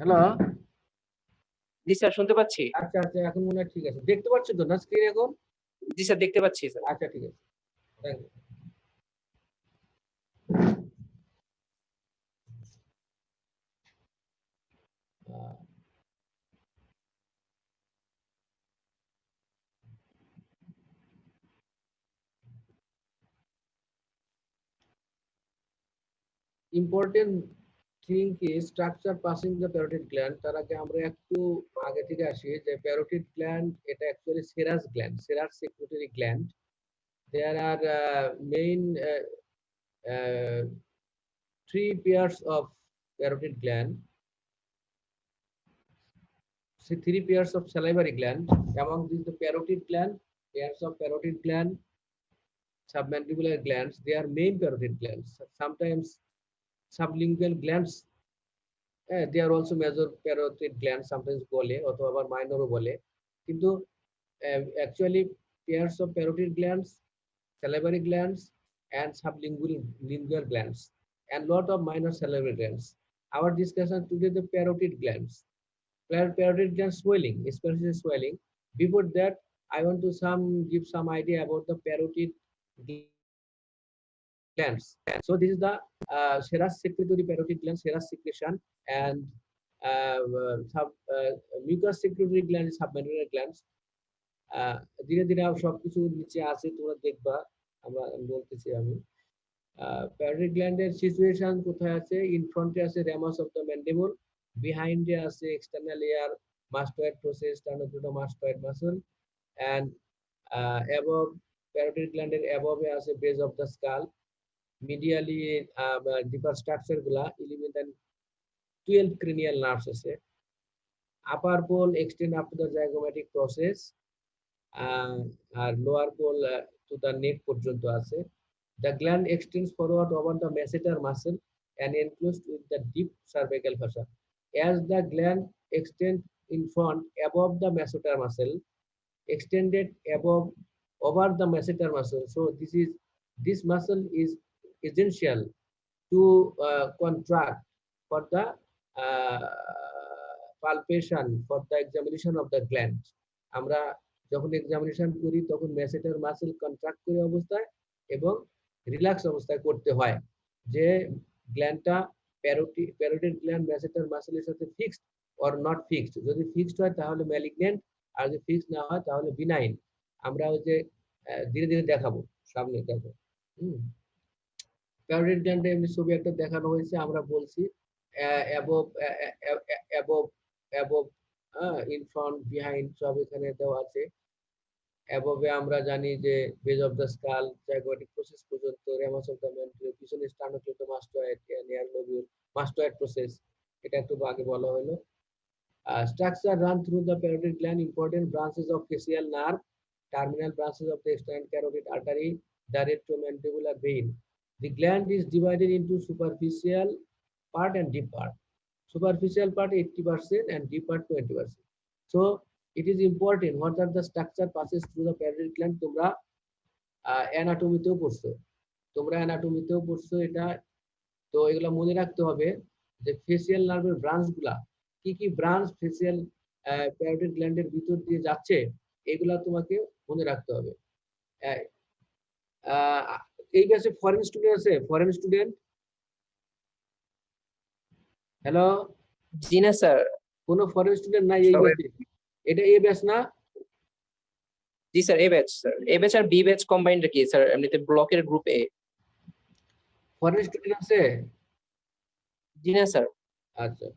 Hello. জি sir, শুনতে পাচ্ছি। আচ্ছা, আচ্ছা, এখন মনে হয় ঠিক আছে। দেখতে পাচ্ছ তো না স্ক্রিন এখন? জি স্যার, দেখতে পাচ্ছি স্যার। আচ্ছা, ঠিক আছে। Thank you. ইম্পর্টেন্ট থিং কি structure passing the parotid gland. তার আগে আমরা একটু আগে থেকে আসি যে প্যারোটিড গ্ল্যান্ড এটা actually serous gland, serous secretory gland. There are main three pairs of parotid gland. See, three pairs of salivary gland. Among these, the parotid gland, pairs of parotid gland, submandibular glands, they are main parotid glands. Sometimes sublingual glands, they are also major parotid glands, sometimes bole অথবা আবার minor বলে। কিন্তু actually pairs of parotid glands, salivary glands and sublingual glands and lot of minor salivary glands. Our discussion today the parotid glands. Parotid gland swelling, especially swelling. Before that, I want to give some idea about the parotid glands. So this is the serous secretory parotid gland, serous secretion, and mucous secretory gland is submandibular glands. ধীরে ধীরে সবকিছু নিচে আছে, তোমরা দেখবা। আমরা বলতেছি আমি প্যারোটিড গ্ল্যান্ডের সিচুয়েশন কোথায় আছে? ইন ফ্রন্টে আছে রেমাস অফ দ্য ম্যান্ডিবল, বিহাইন্ডে আছে external ear mastoid process, sternocleidomastoid muscle, and above parotid গ্ল্যান্ডের অ্যাবভে আছে base of the skull. Medially deeper structure গুলা 11 and 12 ক্রেনিয়াল নার্ভস আছে। Upper pole extend up to the zygomatic process, আর lower pole to the neck পর্যন্ত আছে। The gland extends forward over the masseter muscle and enclosed with the deep cervical fossa. As the gland extends in front above the masseter muscle, extended above over the masseter muscle. So this muscle is essential to contract for the palpation, for the examination of the gland. আমরা যখন examination করি তখন ম্যাসেটার muscle contract করে অবস্থায় এবং relax অবস্থায় করতে হয়, যে গ্ল্যান্ডটা প্যারোটিড গ্ল্যান্ড ম্যাসেটার মাসলের সাথে ফিক্সড অর নট ফিক্সড। যদি ফিক্সড হয় তাহলে ম্যালিগন্যান্ট, আর যদি ফিক্সড না হয় তাহলে বিনাইন। আমরা ওই যে ধীরে ধীরে দেখাবো, সামনে দেখো। প্যারোটিড গ্ল্যান্ডে এমনি ছবি একটা দেখানো হয়েছে, আমরা বলছি above above above in front behind সব এখানে দেওয়া আছে। অ্যাবভে আমরা জানি যে base of the skull, zygomatic process পর্যন্ত, রেমাস অফ দ্য ম্যান্ডিবল, পিছনে sternocleidomastoid, near lobule mastoid process, এটা একটু আগে বলা হলো। Structure run through the parotid gland, important branches of facial nerve, terminal branches of the external carotid artery, the retromandibular vein. The gland is divided into superficial part and deep part. Superficial part 80% and deep part 20%. So it is important what are the structure passes through the parotid gland. তোমরা অ্যানাটমিতেও পড়ছো, এটা তো এগুলো মনে রাখতে হবে যে facial নার্ভের ব্রাঞ্চ গুলা কি কি ব্রাঞ্চ ফেসিয়াল প্যারোটিড গ্ল্যান্ডের ভিতর দিয়ে যাচ্ছে, এগুলা তোমাকে মনে রাখতে হবে। এই ব্যাচে ফরেন স্টুডেন্ট আছে? Foreign student? হ্যালো। জি না স্যার। কোন ফরেন স্টুডেন্ট নাই এই ব্যাচে? এটা এ ব্যাচ না? জি স্যার, এ ব্যাচ স্যার। এ ব্যাচ আর বি ব্যাচ কম্বাইন্ড কি স্যার? এমনিতে ব্লকের গ্রুপ এ। ফরেন স্টুডেন্ট আছে? জি না স্যার। আচ্ছা,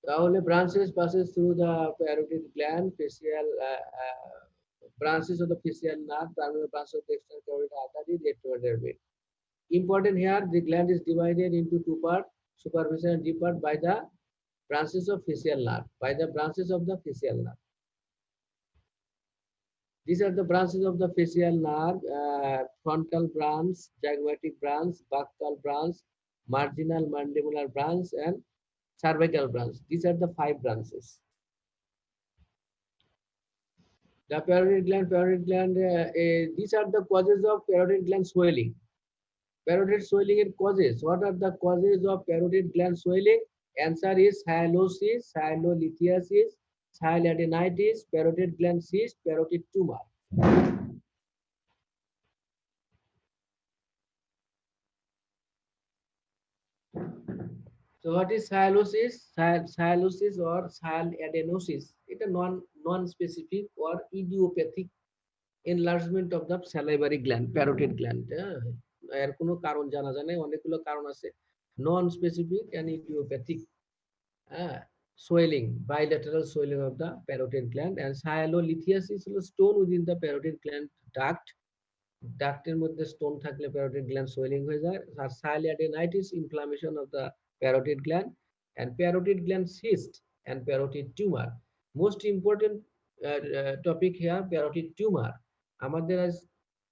তাহলে branches passes through the parotid gland, facial branches of the facial nerve, terminal branches of the external carotid artery, retromandibular vein. Important here, the gland is divided into two parts, superficial and deep part, by the branches of facial nerve, These are the branches of the facial nerve: frontal branch, zygomatic branch, buccal branch, marginal mandibular branch, and cervical branch. These are the 5 branches. The parotid gland, these are the causes of parotid gland swelling. Parotid swelling in causes. What are the causes of parotid gland swelling? Answer is sialosis, sialolithiasis, sialadenitis, parotid gland cyst, parotid tumor. So what is sialosis? Sialosis or sialadenosis? It's a non-specific or idiopathic enlargement of the salivary gland, parotid gland. এর কোনো কারণ জানা যায় না, অনেকগুলো কারণ আছে। Non-specific and idiopathic swelling, bilateral swelling of the parotid gland, and sialolithiasis হলো stone within the parotid gland duct. ডাক্টের মধ্যে স্টোন থাকলে প্যারোটিড গ্ল্যান্ড সোয়েলিং হয়ে যায়। আর sialadenitis inflammation of the parotid gland and parotid gland cyst and parotid tumor. Most important topic here, parotid tumor. আমাদের আজ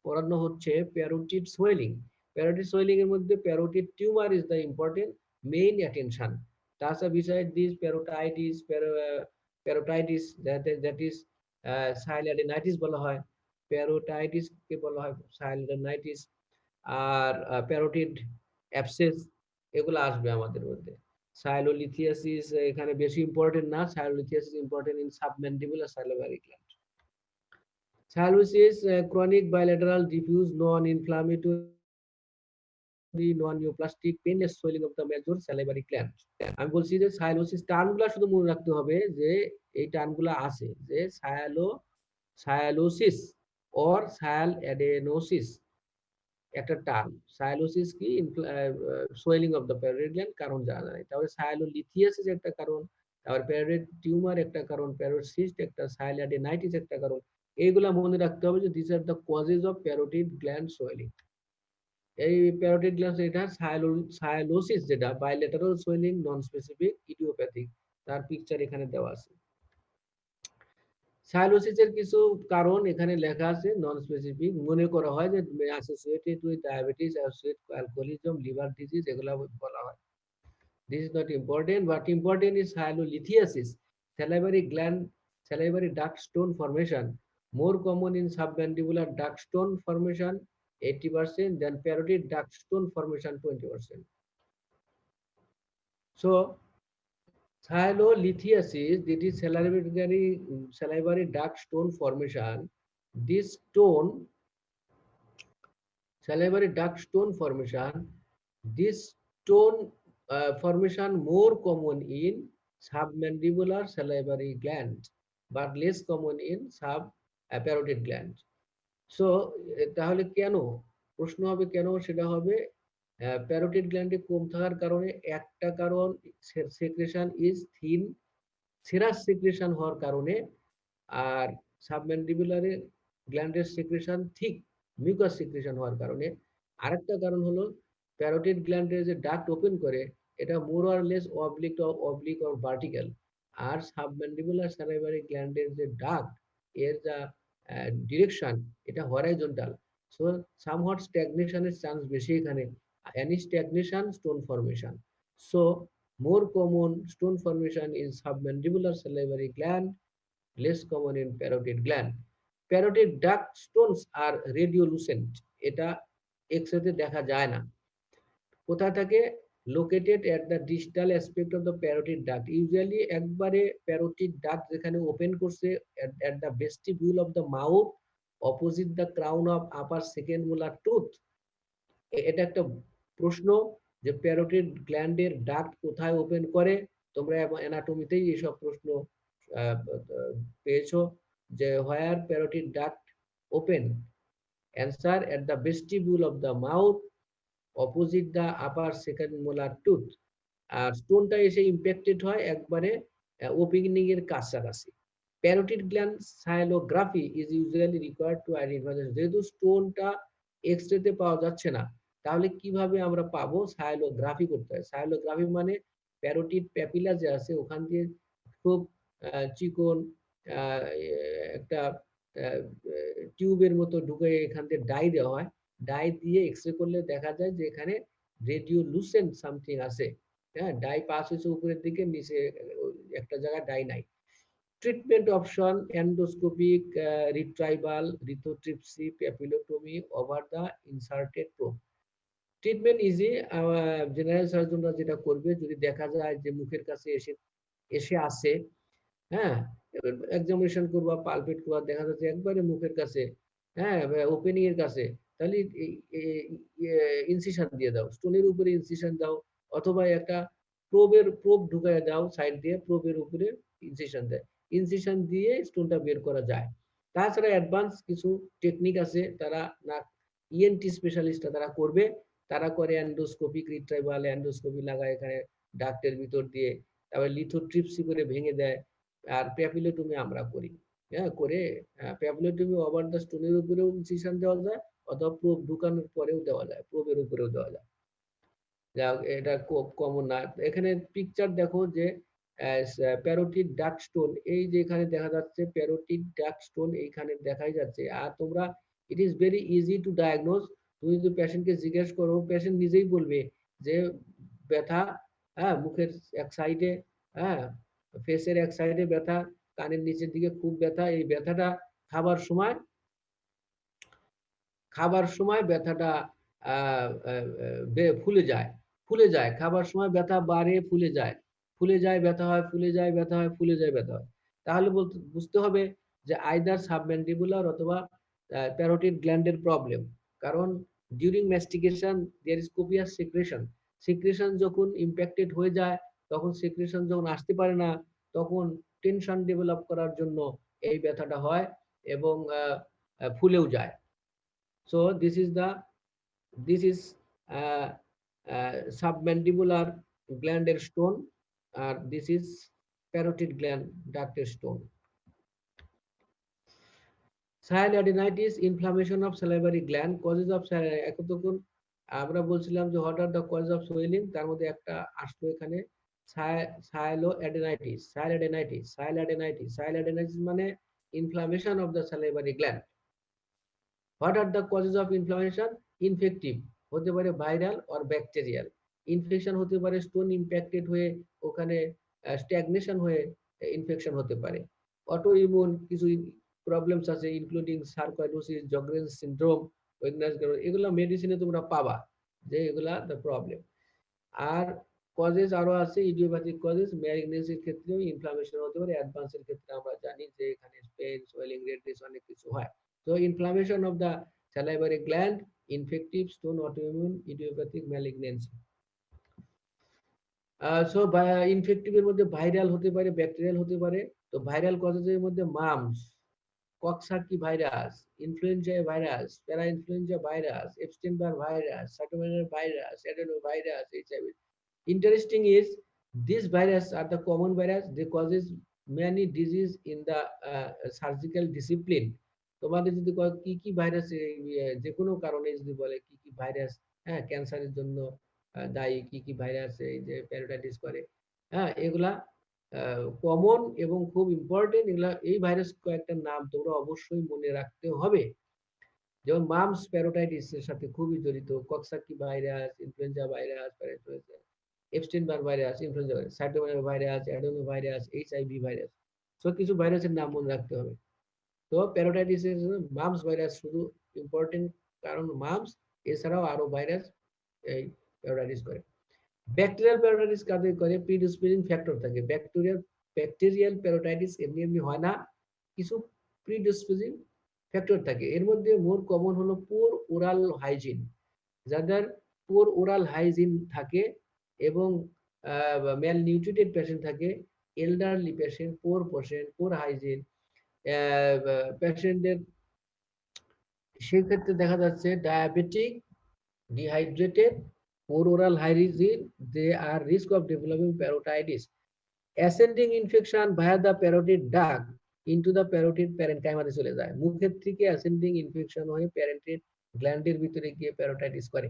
পড়ানো হচ্ছে parotid swelling. Parotid swelling এর মধ্যে parotid tumor is the important main attention. তাছাড়া beside this parotitis that is sialadenitis বলা হয়, প্যারোটাইটিস কে বলা হয় সাইলোডাইনাইটিস, আর প্যারোটিড অ্যাবসেস, এগুলো আসবে আমাদের মধ্যে। সাইলোলিথিয়াসিস এখানে বেশি ইম্পর্টেন্ট না, sialolithiasis important in submandibular salivary gland. Sialosis chronic bilateral diffuse non inflammatory non neoplastic painless swelling of the major salivary gland. আমি বলছি যে সাইলোসিস টার্মগুলো শুধু মনে রাখতে হবে, যে এই টার্মগুলো আছে, যে সায়ালোসিস or sialadenosis একটা টার্ম। সায়ালোসিস কি? Swelling of the parotid gland, কারণ জানা যায়। তাহলে সায়ালোলিথিয়াসিস একটা কারণ, তারপর প্যারোটিড টিউমার একটা কারণ, প্যারোটিড সিস্ট একটা, সাইলাডেনাইটিস একটা কারণ। এইগুলা মনে রাখতে হবে যে this are the causes of parotid gland swelling. এই প্যারোটিড গ্ল্যান্ড, এটা সায়ালোসিস যেটা bilateral swelling non specific idiopathic, তার পিকচার এখানে দেওয়া আছে। সাইলোসিসের কিছু কারণ এখানে লেখা আছে, নন স্পেসিফিক। মনে করা হয় যে associated with diabetes, associated alcoholism, liver disease, এগুলা বলা হয়। This is not important, but important is sialolithiasis, salivary duct stone formation, more common in submandibular duct stone formation 80%, than parotid duct stone formation 20%. So sialolithiasis, that is salivary duct stone formation. This salivary duct stone formation, this stone formation more common in submandibular salivary gland, but less common in parotid gland. So তাহলে কেন, প্রশ্ন হবে কেন, সেটা হবে parotid গ্ল্যান্ডে কম থাকার কারণে একটা কারণ, secretion is thin, serous secretion হওয়ার কারণে, আর সাবম্যান্ডিবুলারে গ্ল্যান্ডের সেক্রেশন ঠিক, মিউকাস সেক্রেশন হওয়ার কারণে। আরেকটা কারণ হলো প্যারোটিড গ্ল্যান্ডের যে ডাক্ট ওপেন করে, এটা more or less oblique or vertical, আর সাবম্যান্ডিবুলার সালাইভারি গ্ল্যান্ডের যে ডাক্ট, এর যা ডিরেকশন, এটা হরাইজন্টাল। সো সামহট স্ট্যাগনেশনের চান্স বেশি এখানে, any stagnation, stone formation. So more common stone formation in submandibular salivary gland, less common in parotid gland. Parotid duct stones are radiolucent, এটা X-ray তে দেখা যায় না। কোথায় থাকে? located at the distal aspect of the parotid duct, usually একবারে parotid duct যেখানে open করছে at the vestibule of the mouth, opposite the crown of upper second molar tooth. এটা একটা প্রশ্ন যে প্যারোটিড গ্ল্যান্ডের ডাক্ট কোথায় ওপেন করে। তোমরা অ্যানাটমিতেই এইসব প্রশ্ন পেয়েছো, যে where parotid duct open, answer at the vestibule of the mouth, opposite the upper second molar tooth. আর স্টোনটা এসে ইম্প্যাক্টেড হয় একবারে ওপেনিং এর কাছাকাছি। Parotid gland sialography is usually required to identify, যেহেতু স্টোনটা এক্স-রে তে পাওয়া যাচ্ছে না, তাহলে কিভাবে আমরা পাবো? সাইলোগ্রাফি করতে হয়। সাইলোগ্রাফি মানে প্যারোটিড প্যাপিলা যে আছে, ওখান দিয়ে খুব চিকন একটা টিউবের মতো ঢুকে এখান থেকে ডাই দেওয়া হয়, ডাই দিয়ে এক্স-রে করলে দেখা যায় যে এখানে রেডিওলুসেন্ট সামথিং আছে। হ্যাঁ, ডাই পাস হয়েছে উপরের দিকে, নিচে একটা জায়গায় ডাই নাই। Treatment option endoscopic retrieval, lithotripsy, papillotomy over the inserted probe. Treatment easy. General সার্জনরা যেটা করবে, যদি দেখা যায় যে মুখের কাছে এসে আসে, হ্যাঁ, এক্সামিনেশন করবা, পালপেট করবা, দেখা যাচ্ছে একবারে মুখের কাছে, হ্যাঁ, ওপেনিং এর কাছে, তাহলে ইনসিশন দিয়ে দাও, স্টোনের উপরে ইনসিশন দাও, অথবা একটা প্রোব ঢুকায় দাও সাইড দিয়ে, প্রোবের উপরে ইনসিশন দেয়, ইনসিশন দিয়ে স্টোনটা বের করা যায়। তাছাড়া অ্যাডভান্স কিছু টেকনিক আছে, তারা না ইএনটি স্পেশালিস্টরা তারা করবে, তারা করে এন্ডোস্কোপি, রিট্রাইভাল এন্ডোস্কোপি লাগায় এখানে ডাক্টের ভিতর দিয়ে, তারপর লিথোট্রিপসি করে ভেঙে দেয়। আর প্যাপিলোটমি আমরা করি, হ্যাঁ, করে প্যাপিলোটমি ওভার দ্য স্টোনের উপরেও ইনসিশন দেওয়া যায়, অথবা প্রোব ঢুকানোর পরেও দেওয়া যায়, প্রোবের উপরেও দেওয়া যায়। যাক, এটা খুব কমন না। এখানে পিকচার দেখো যে প্যারোটিড ডাক্ট স্টোন, এই যে এখানে দেখা যাচ্ছে প্যারোটিড ডাক্ট স্টোন, এইখানে দেখাই যাচ্ছে। আর তোমরা, it is very easy to diagnose. তুমি যদি পেশেন্টকে জিজ্ঞেস করো, পেশেন্ট নিজেই বলবে যে ব্যথা, হ্যাঁ, মুখের এক সাইডে, হ্যাঁ, ফেসের এক সাইডে ব্যথা, কানের নিচের দিকে খুব ব্যথা, এই ব্যথাটা খাবার সময় ব্যথাটা ফুলে যায়, খাবার সময় ব্যথা বাড়ে, ফুলে যায় ব্যথা হয়, ফুলে যায় ব্যথা হয়, ফুলে যায় ব্যথা হয়। তাহলে বুঝতে হবে যে আইদার সাবম্যান্ডিবুলার অথবা প্যারোটিড গ্ল্যান্ডের প্রবলেম। কারণ during mastication there is copious secretion যখন ইম্প্যাক্টেড হয়ে যায়, তখন সিক্রেশন যখন আসতে পারে না, তখন টেনশন ডেভেলপ করার জন্য এই ব্যথাটা হয়, এবং ফুলেও যায়। So this is uh, submandibular gland stone, this is parotid gland duct stone. Sialadenitis, inflammation of salivary gland, causes of এতক্ষণ আমরা বলছিলাম যে what are the causes of swelling, তার মধ্যে একটা আসলো এখানে sialadenitis মানে inflammation of the salivary gland. What are the causes of inflammation? Infective হতে পারে, ভাইরাল or ব্যাকটেরিয়াল। ইনফেকশন হতে পারে, স্টোন ইম্প্যাক্টেড হয়ে ওখানে স্ট্যাগনেশন হয়ে ইনফেকশন হতে পারে। অটো ইমিউন কিছু প্রবলেমস আছে, ইনক্লুডিং সার্কোইডোসিস, জগরেন্স সিনড্রোম, এগুলো মেডিসিনে তোমরা পাবা যে এগুলা দ্য প্রবলেম। আর কজেস আরো আছে, ইডিওপ্যাথিক কজেস, ম্যালিগনেন্সির ক্ষেত্রেও ইনফ্লামেশন হতে পারে, অ্যাডভান্সের ক্ষেত্রে আমরা জানি যে এখানে পেইন, সোয়েলিং, রেডনেস অনেক কিছু হয়। So inflammation of the salivary gland, infective, stone, autoimmune, idiopathic, malignancy. So infective এর মধ্যে ভাইরাল হতে পারে, ব্যাকটেরিয়াল হতে পারে। তো ভাইরাল কজেসের মধ্যে mumps, coxsackie virus, influenza virus, para influenza virus, Epstein Barr virus, cytomegalo virus, adeno virus, HIV. Interesting is these viruses are the common virus. They causes many disease in the surgical discipline. তোমাদের যদি কি কি virus, যে কোনো কারণে যদি বলে কি কি ভাইরাস, হ্যাঁ, ক্যান্সারের জন্য দায়ী কি কি ভাইরাস, এই যে প্যারাটাইটিস করে, হ্যাঁ, এগুলা কমন এবং খুব ইম্পর্টেন্ট। এগুলা, এই ভাইরাস কয়েকটা নাম তোমরা অবশ্যই মনে রাখতে হবে। যেমন মামস প্যারাটাইটিস এর সাথে খুবই জড়িত, coxsackie virus, influenza virus, Epstein Barr virus, influenza virus, cytomegalo virus, adeno virus, HIV virus. So কিছু ভাইরাসের নাম মনে রাখতে হবে। তো প্যারাটাইটিস এর মামস ভাইরাস শুধু ইম্পর্টেন্ট, কারণ মামস, এছাড়াও আরো ভাইরাস এই প্যারাটাইটিস করে। ব্যাকটেরিয়াল প্যারাটাইটিস কাদের করে? প্রিডিসপোজিং ফ্যাক্টর থাকে। ব্যাকটেরিয়াল প্যারাটাইটিস এমনি এমনি হয় না, কিছু প্রিডিসপোজিং ফ্যাক্টর থাকে। এর মধ্যে মোর কমন হলো পুর ওরাল হাইজিন। যাদের পুর ওরাল হাইজিন থাকে এবং ম্যাল নিউট্রিটেড পেশেন্ট থাকে, এল্ডারলি পেশেন্ট, পুর হাইজিন পেশেন্টদের, সেক্ষেত্রে দেখা যাচ্ছে diabetic, dehydrated, poor oral hygiene, they are risk of developing parotiditis. Ascending infection via the parotid duct into the parotid parenchyma চলে যায়, মুখের থেকে ascending infection হয়ে প্যারেন্টেড গ্ল্যান্ডের ভিতরে গিয়ে প্যারোটাইটিস করে।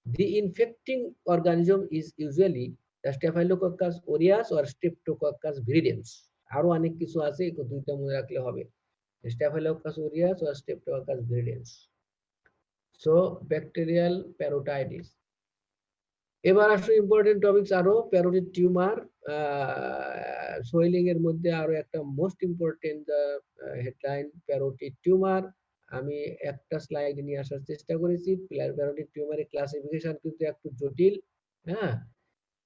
The infecting organism is usually the Staphylococcus aureus or Streptococcus viridans. আরো অনেক কিছু আছে, দুইটা মনে রাখলে হবে, Staphylococcus aureus or Streptococcus viridans. So bacterial parotiditis. এবার আসলে ইম্পর্টেন্ট টপিকস আরো, প্যারোটিড টিউমার, সোয়েলিং এর মধ্যে আরো একটা most important headline, parotid tumour আমি একটা স্লাইডে নিয়ে আসার চেষ্টা করেছি। প্যারোটিড টিউমারের ক্লাসিফিকেশন কিন্তু একটু জটিল, হ্যাঁ,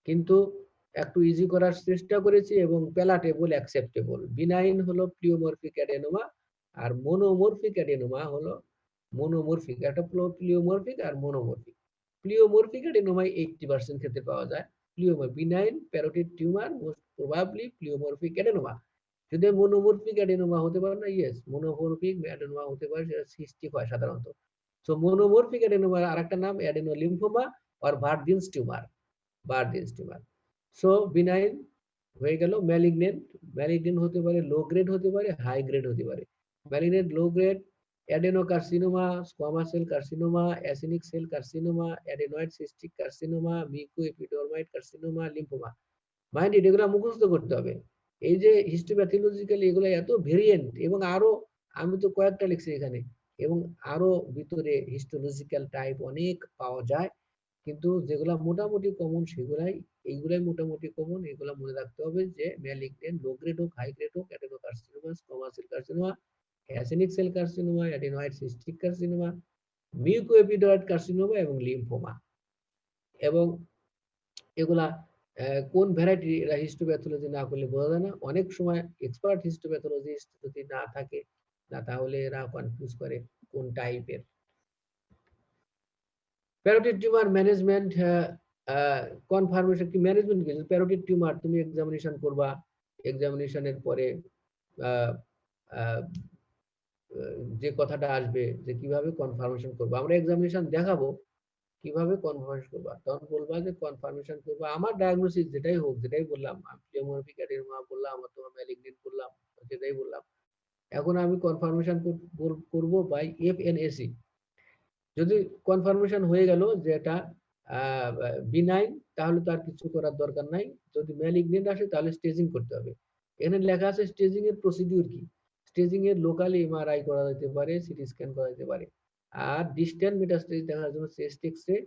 কিন্তু একটু ইজি করার চেষ্টা করেছি এবং প্যালাটেবল, অ্যাকসেপ্টেবল। বিনাইন হলো প্লিওমরফিক অ্যাডেনোমা, আর মনোমরফিক অ্যাডেনোমা হলো মনোমরফিক। একটা প্লিওমরফিক আর মনোমরফিক। প্লিওমরফিক অ্যাডেনোমায় 80% ক্ষেত্রে পাওয়া যায়। Benign parotid tumour most probably pleomorphic adenoma. যদি মনোমরফিক অ্যাডেনোমা হতে পারে না, ইয়েস, মনোমরফিক অ্যাডেনোমা হতে পারে, সেটা সিস্টিক হয় সাধারণত। সো মনোমরফিক অ্যাডেনোমার আরেকটা নাম adenolymphoma or Warthin's tumour, Warthin's tumour. So benign হয়ে গেল। ম্যালিগনেন্ট হতে পারে, লো গ্রেড হতে পারে, হাই গ্রেড হতে পারে। Malignant low grade adenocarcinoma, squamous cell carcinoma, acinic cell carcinoma, adenoid cystic carcinoma, mucoepidermoid carcinoma, lymphoma. Mind it, এগুলো মুখস্থ করতে হবে। এই যে হিস্টোপ্যাথোলজিক্যালি এগুলো এত ভেরিয়েন্ট, এবং আরো আমি তো কয়েকটা লিখছি এখানে, এবং আরো ভিতরে হিস্টোলজিক্যাল টাইপ অনেক পাওয়া যায়, কিন্তু যেগুলা মোটামুটি কমন সেগুলাই, এইগুলাই মোটামুটি কমন। এগুলা মনে রাখতে হবে যে ম্যালিগনেন্ট লো গ্রেড হোক, হাই গ্রেড হোক, adenocarcinoma, squamous cell carcinoma, acinic cell carcinoma, adenoid cystic carcinoma, mucoepidermoid carcinoma এবং লিম্ফোমা। এবং এগুলা কোন ভ্যারাইটি, এরা হিস্টোপ্যাথোলজি না করলে বোঝা যায় না। অনেক সময় এক্সপার্ট হিস্টোপ্যাথোলজিস্ট যদি না থাকে, না তাহলে এরা কনফিউজ করে কোন টাইপের। প্যারোটিড টিউমার ম্যানেজমেন্ট, কনফার্মেশন কি, ম্যানেজমেন্ট কি? প্যারোটিড টিউমার তুমি এক্সামিনেশন করবা, এক্সামিনেশনের পরে আহ, আহ, যে কথাটা আসবে যে কিভাবে কনফার্মেশন করবো, আমরা এক্সামিনেশন দেখাবো কিভাবে কনফার্মেশন করবা, তখন বলবা যে কনফার্মেশন করবা আমার ডায়াগনোসিস যেটাই হোক, যেটাই বললাম, প্লিওমরফিক অ্যাডেনোমা বললাম অথবা ম্যালিগনেন্ট বললাম, যেটাই বললাম, এখন আমি কনফার্মেশন করব বাই এফএনএসি। যদি কনফার্মেশন হয়ে গেল যে এটা বিনাইন, তাহলে তো আর কিছু করার দরকার নাই। যদি ম্যালিগনেন্ট আসে তাহলে স্টেজিং করতে হবে। এখানে লেখা আছে স্টেজিং এর প্রসিডিউর কি। স্টেজিং এর লোকালি এমআরআই করা যেতে পারে, সিটি স্ক্যান করা যেতে পারে। আর ডিস্ট্যান্ট মেটাস্টেসিস দেখার জন্য চেস্ট এক্সরে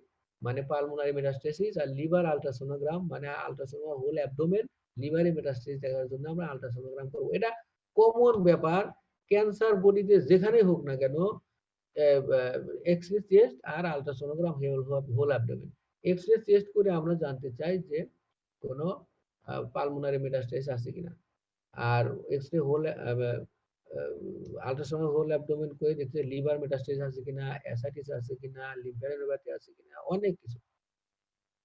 মানে পালমোনারি মেটাস্টেসিস, আর লিভার আল্ট্রাসোনোগ্রাম মানে আল্ট্রাসোনোগ্রাম হোল অ্যাবডোমেন, লিভারে মেটাস্টেসিস দেখার জন্য আমরা আল্ট্রাসোনোগ্রাম করব। এটা কমন ব্যাপার। ক্যান্সার বডিতে যেখানে হোক না কেন, এক্সরে চেস্ট আর ultrasonogram whole abdomen. X-ray chest করে আমরা জানতে চাই যে কোনো পালমোনারি মেটাস্টেসিস আছে কিনা, আর X-ray whole ultrasound whole abdomen করে দেখতে লিভার মেটাস্টেসিস আছে কিনা, অ্যাসাইটিস আছে কিনা, লিম্ফোডেনোপ্যাথি আছে কিনা, অনেক কিছু।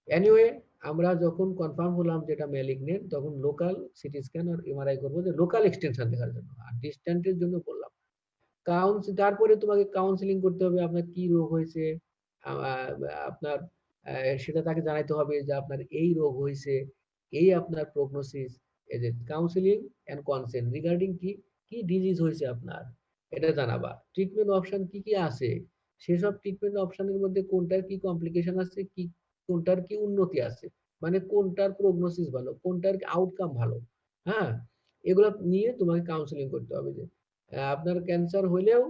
এনিওয়ে, আমরা যখন কনফার্ম হলাম যেটা ম্যালিগনেন্ট, তখন লোকাল সিটি স্ক্যান আর এমআরআই করবো, যে লোকাল এক্সটেনশন দেখার জন্য। আর ডিস্ট্যান্টের জন্য বললাম তারপরে তোমাকে কাউন্সিলিং করতে হবে, আপনার কি রোগ হয়েছে, আপনার সেটা তাকে জানাইতে হবে যে আপনার এই রোগ হয়েছে, এই আপনার প্রগনোসিস। এই যে কাউন্সিলিং এন্ড কনসেন্ট রিগার্ডিং কি কি ডিজিজ হয়েছে আপনার, এটা জানাবা। ট্রিটমেন্ট অপশন কি কি আছে, সেসব ট্রিটমেন্ট অপশনের মধ্যে কোনটার কি কমপ্লিকেশন আছে, কি কোনটার কি উন্নতি আছে, মানে কোনটার প্রগনোসিস ভালো, কোনটার আউটকাম ভালো, হ্যাঁ, এগুলো নিয়ে তোমাকে কাউন্সিলিং করতে হবে। যে আপনার ক্যান্সার হইলেও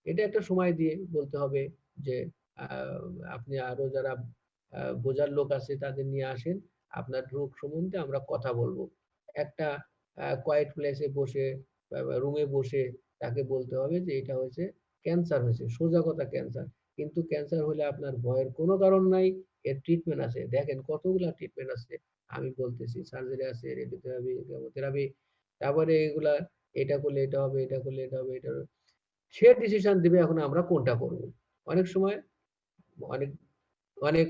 এটা একটা সময় দিয়ে বলতে হবে যে আপনি আরো যারা বোঝার লোক আছে তাদের নিয়ে আসেন, আপনার রোগ সম্বন্ধে আমরা কথা বলবো। একটা কোয়াইট প্লেসে বসে, রুমে বসে তাকে বলতে হবে যে এটা হয়েছে ক্যান্সার, হয়েছে সোজা কথা ক্যান্সার। কিন্তু ক্যান্সার হলে আপনার ভয়ের কোনো কারণ নাই, এর ট্রিটমেন্ট আছে। দেখেন কতগুলা ট্রিটমেন্ট আছে, আমি বলতেছি, সার্জারি আছে, রেডিওথেরাপি, কেমোথেরাপি, তারপরে এগুলা, এটা করলে এটা হবে, এটা করলে এটা হবে, এটা হবে। সে ডিসিশন দিবে এখন আমরা কোনটা করব। অনেক সময় অনেক অনেক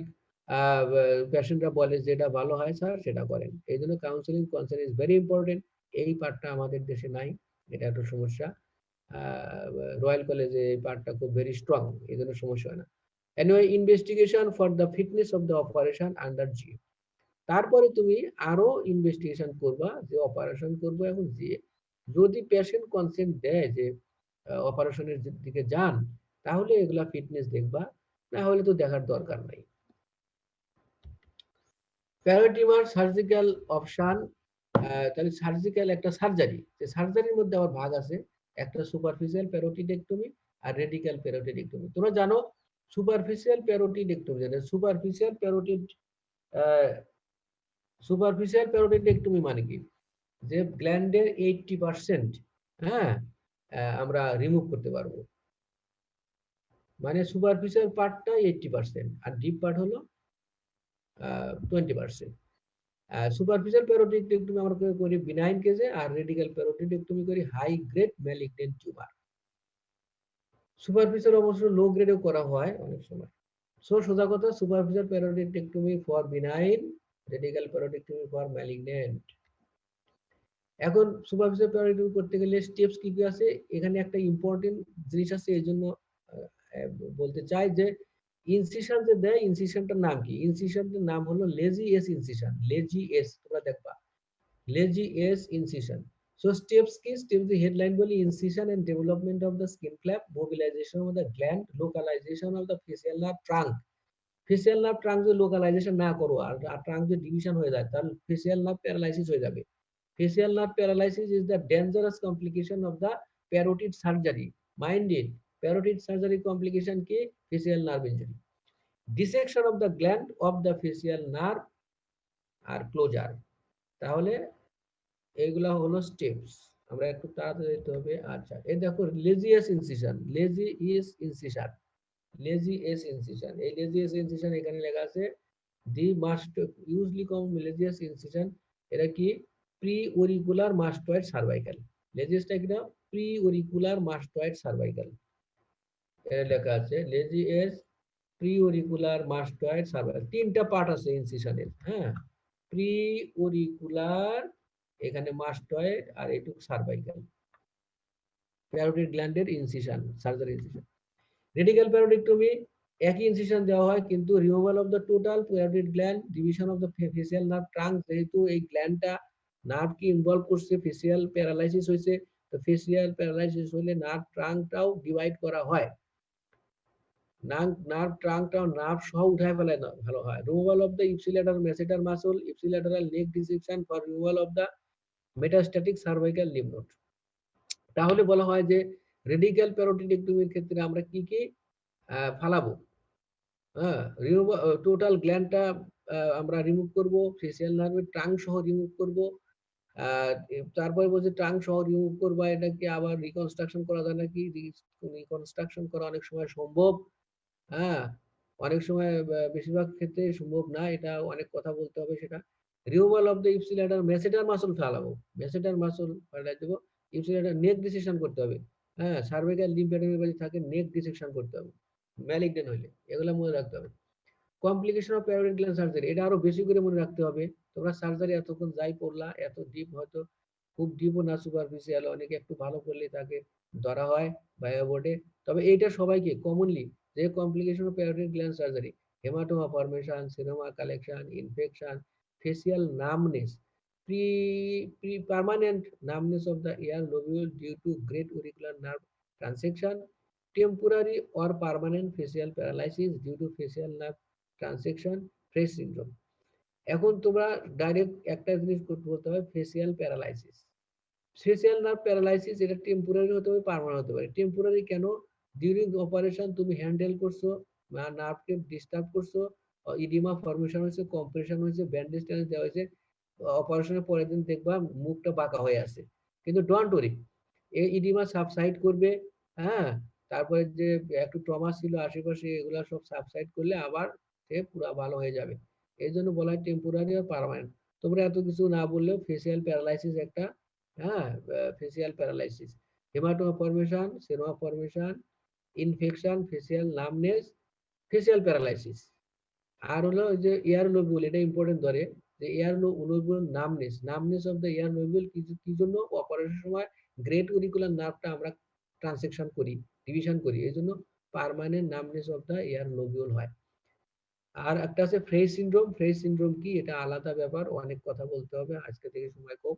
পেশেন্টরা বলে যেটা ভালো হয় স্যার সেটা করেন। এই জন্য counselling concern is very important. এই পার্টটা আমাদের দেশে নাই, এটা একটা সমস্যা। রয়্যাল কলেজে এই পার্টটা খুব ভেরি স্ট্রং, এই জন্য সমস্যা হয় না। Anyway, investigation for the fitness of the operation under G. তারপরে তুমি আরো ইনভেস্টিগেশন করবা যে অপারেশন করবো এখন যে, যদি পেশেন্ট কনসেন্ট দেয় যে অপারেশনের দিকে যান, তাহলে এগুলা ফিটনেস দেখবা, না হলে তো দেখার দরকার নাই। প্যারাটিউমার সার্জিক্যাল অপশন, তাহলে সার্জিক্যাল একটা সার্জারি, সার্জারির মধ্যে আবার ভাগ আছে, একটা সুপারফিশিয়াল প্যারোটিডেক্টমি আর রেডিক্যাল প্যারোটিডেক্টমি। তোমরা জানো সুপারফিশিয়াল প্যারোটিডেক্টমি, যেটা সুপারফিশিয়াল প্যারোটিডেক্টমি মানে কি, যে গ্ল্যান্ডের 80%, হ্যাঁ, আমরা রিমুভ করতে পারবো। মানে সুপারফিশিয়াল পার্টটা 80% আর ডিপ পার্ট হলো 20%। সুপারফিশিয়াল প্যারোটিডেক্টমি আমরা করি বিনাইন কেসে, আর রেডিক্যাল প্যারোটিডেক্টমি করি high grade malignant tumour. Superficial অবশ্য লো গ্রেডেও করা হয় অনেক সময়। সো সোজা কথা, superficial parotidectomy for benign, radical parotidectomy for malignant. এখন সুপারফিশিয়াল প্যারোটিডেক্টমি করতে গেলে স্টেপস কি কি আছে, এখানে একটা ইম্পর্টেন্ট জিনিস আছে, এই জন্য বলতে চাই যে ইনসিশন যে দেয়, ইনসিশনটার নাম কি? ইনসিশনটার নাম হলো lazy S incision. Lazy S তোমরা দেখবা, lazy S incision. So steps কি? স্টেপস দি হেডলাইন বলি, incision and development of the skin flap, mobilisation of the gland, localisation of the facial nerve trunk. Facial nerve trunk যদি localisation না করো আর trunk যদি division হয়ে যায়, তাহলে facial nerve paralysis হয়ে যাবে। Facial nerve paralysis is the dangerous complication of the parotid surgery. Mind it, parotid surgery complication কি? Facial nerve injury. Dissection of the gland of the facial nerve R closure. তাহলে এগুলা হলো steps. আমরা একটু তাড়াতাড়ি যেতে হবে। আচ্ছা, এই দেখো lazy S incision, lazy S incision, lazy S incision. এই লেজি এস ইনসিশন এখানে লেখা আছে the most usually come lazy S incision. এটা কি? Pre auricular mastoid cervical. লেজিয়াসটা কি না? Pre auricular mastoid cervical. এটা লেখা আছে lazy S pre auricular mastoid cervical. তিনটা পার্ট আছে ইনসিশনের, হ্যাঁ, প্রি অরিকুলার, এখানে মাস্টয়েড, আর এটুকু সার্ভাইকাল। প্যারোটিড গ্ল্যান্ডের incision, surgery incision. Radical parotidectomy একই ইনসিশন দেওয়া হয়, কিন্তু removal of the total parotid gland, division of the facial nerve trunk. যেহেতু এই গ্ল্যান্ডটা নার্ভ কি ইনভলভ করছে, ফেসিয়াল প্যারালাইসিস হয়েছে, তো ফেসিয়াল প্যারালাইসিস হলে নার্ভ ট্রাঙ্কটাও ডিভাইড করা হয়। নার্ভ ট্রাঙ্কটাও নার্ভ সহ উঠায় ফেলায় না ভালো হয়। Removal of the ipsilateral masseter muscle, ipsilateral neck dissection for removal of the metastatic cervical lymph node. তাহলে বলা হয় যে রেডিক্যাল প্যারোটিডেক্টমির ক্ষেত্রে আমরা কি কি ফালাবো? হ্যাঁ, টোটাল গ্ল্যান্ডটা আমরা রিমুভ করব, ফেসিয়াল নার্ভের ট্রাঙ্ক সহ রিমুভ করব। তারপরে বলছে ট্রাঙ্ক সহ রিমুভ করবা, এটাকে আবার রিকনস্ট্রাকশন করা যায় নাকি? রিকনস্ট্রাকশন করা অনেক সময় সম্ভব, হ্যাঁ, অনেক সময় বেশিরভাগ ক্ষেত্রে সম্ভব না, এটা অনেক কথা বলতে হবে সেটা। Removal of the ipsilateral masseter muscle ফেলাবো, মেসেটার মাসল ফেলাই দেবো। ইপসিলেটার নেক ডিসেকশন করতে হবে, হ্যাঁ, সার্ভাইকাল লিম্ফ্যাটোমি যদি থাকে নেক ডিসেকশন করতে হবে ম্যালিগন্যান্ট হইলে, এগুলো মনে রাখতে হবে। Complication of parotid gland surgery, এটা আরো বেশি করে মনে রাখতে হবে। তোমরা সার্জারি এতক্ষণ যাই পড়লা, এত ডিপ হয়তো খুব ডিপও না, সুপারফিশিয়াল, অনেকে একটু ভালো করলে তাকে ধরা হয় বায়ো বোর্ডে। তবে এইটা সবাইকে কমনলি যে complication of parotid gland surgery, haematoma formation, seroma collection, infection, facial numbness, pre pre permanent numbness of the ear lobule due to great auricular nerve transection, temporary or permanent facial paralysis due to facial nerve transection, Frey's syndrome. এখন তোমরা direct একটা জিনিস বলতে হবে, facial paralysis. Facial nerve paralysis এটা temporary হতে পারে, permanent হতে পারে। টেম্পোরারি কেন? ডিউরিং অপারেশন তুমি হ্যান্ডেল করছো, নার্ভকে ডিস্টার্ব করছো, ইডিমা ফর্মেশন হয়েছে, কম্প্রেশন হয়েছে, ব্যান্ডেজ ট্যান্ডেজ দেওয়া হয়েছে, অপারেশনের পরের দিন দেখবা মুখটা বাঁকা হয়ে আছে, কিন্তু ডোন্ট ওয়ারি, এই ইডিমা সাবসাইড করবে, হ্যাঁ, তারপরে যে একটু ট্রমা ছিল আশেপাশে এগুলা সব সাবসাইড করলে আবার সে পুরো ভালো হয়ে যাবে। এই জন্য বলা হয় টেম্পোরারি আর পার্মানেন্ট। তোমরা এত কিছু না বললেও ফেসিয়াল প্যারালাইসিস একটা, হ্যাঁ, facial paralysis, haematoma formation, seroma formation, infection, facial numbness, facial paralysis. আর হলো যে এয়ার লোবিউল, এটা ইম্পর্টেন্ট ধরে, যে ear lobule numbness, numbness of the ear lobule কি জন্য? অপারেশনের সময় গ্রেট অরিকুলার নার্ভটা আমরা ট্রানসেকশন করি, ডিভিশন করি, এই জন্য permanent numbness of the ear lobule হয়। আর একটা আছে ফ্রেশ সিনড্রোম। ফ্রেশ সিনড্রোম কি? এটা আলাদা ব্যাপার, অনেক কথা বলতে হবে, আজকে থেকে সময় কম।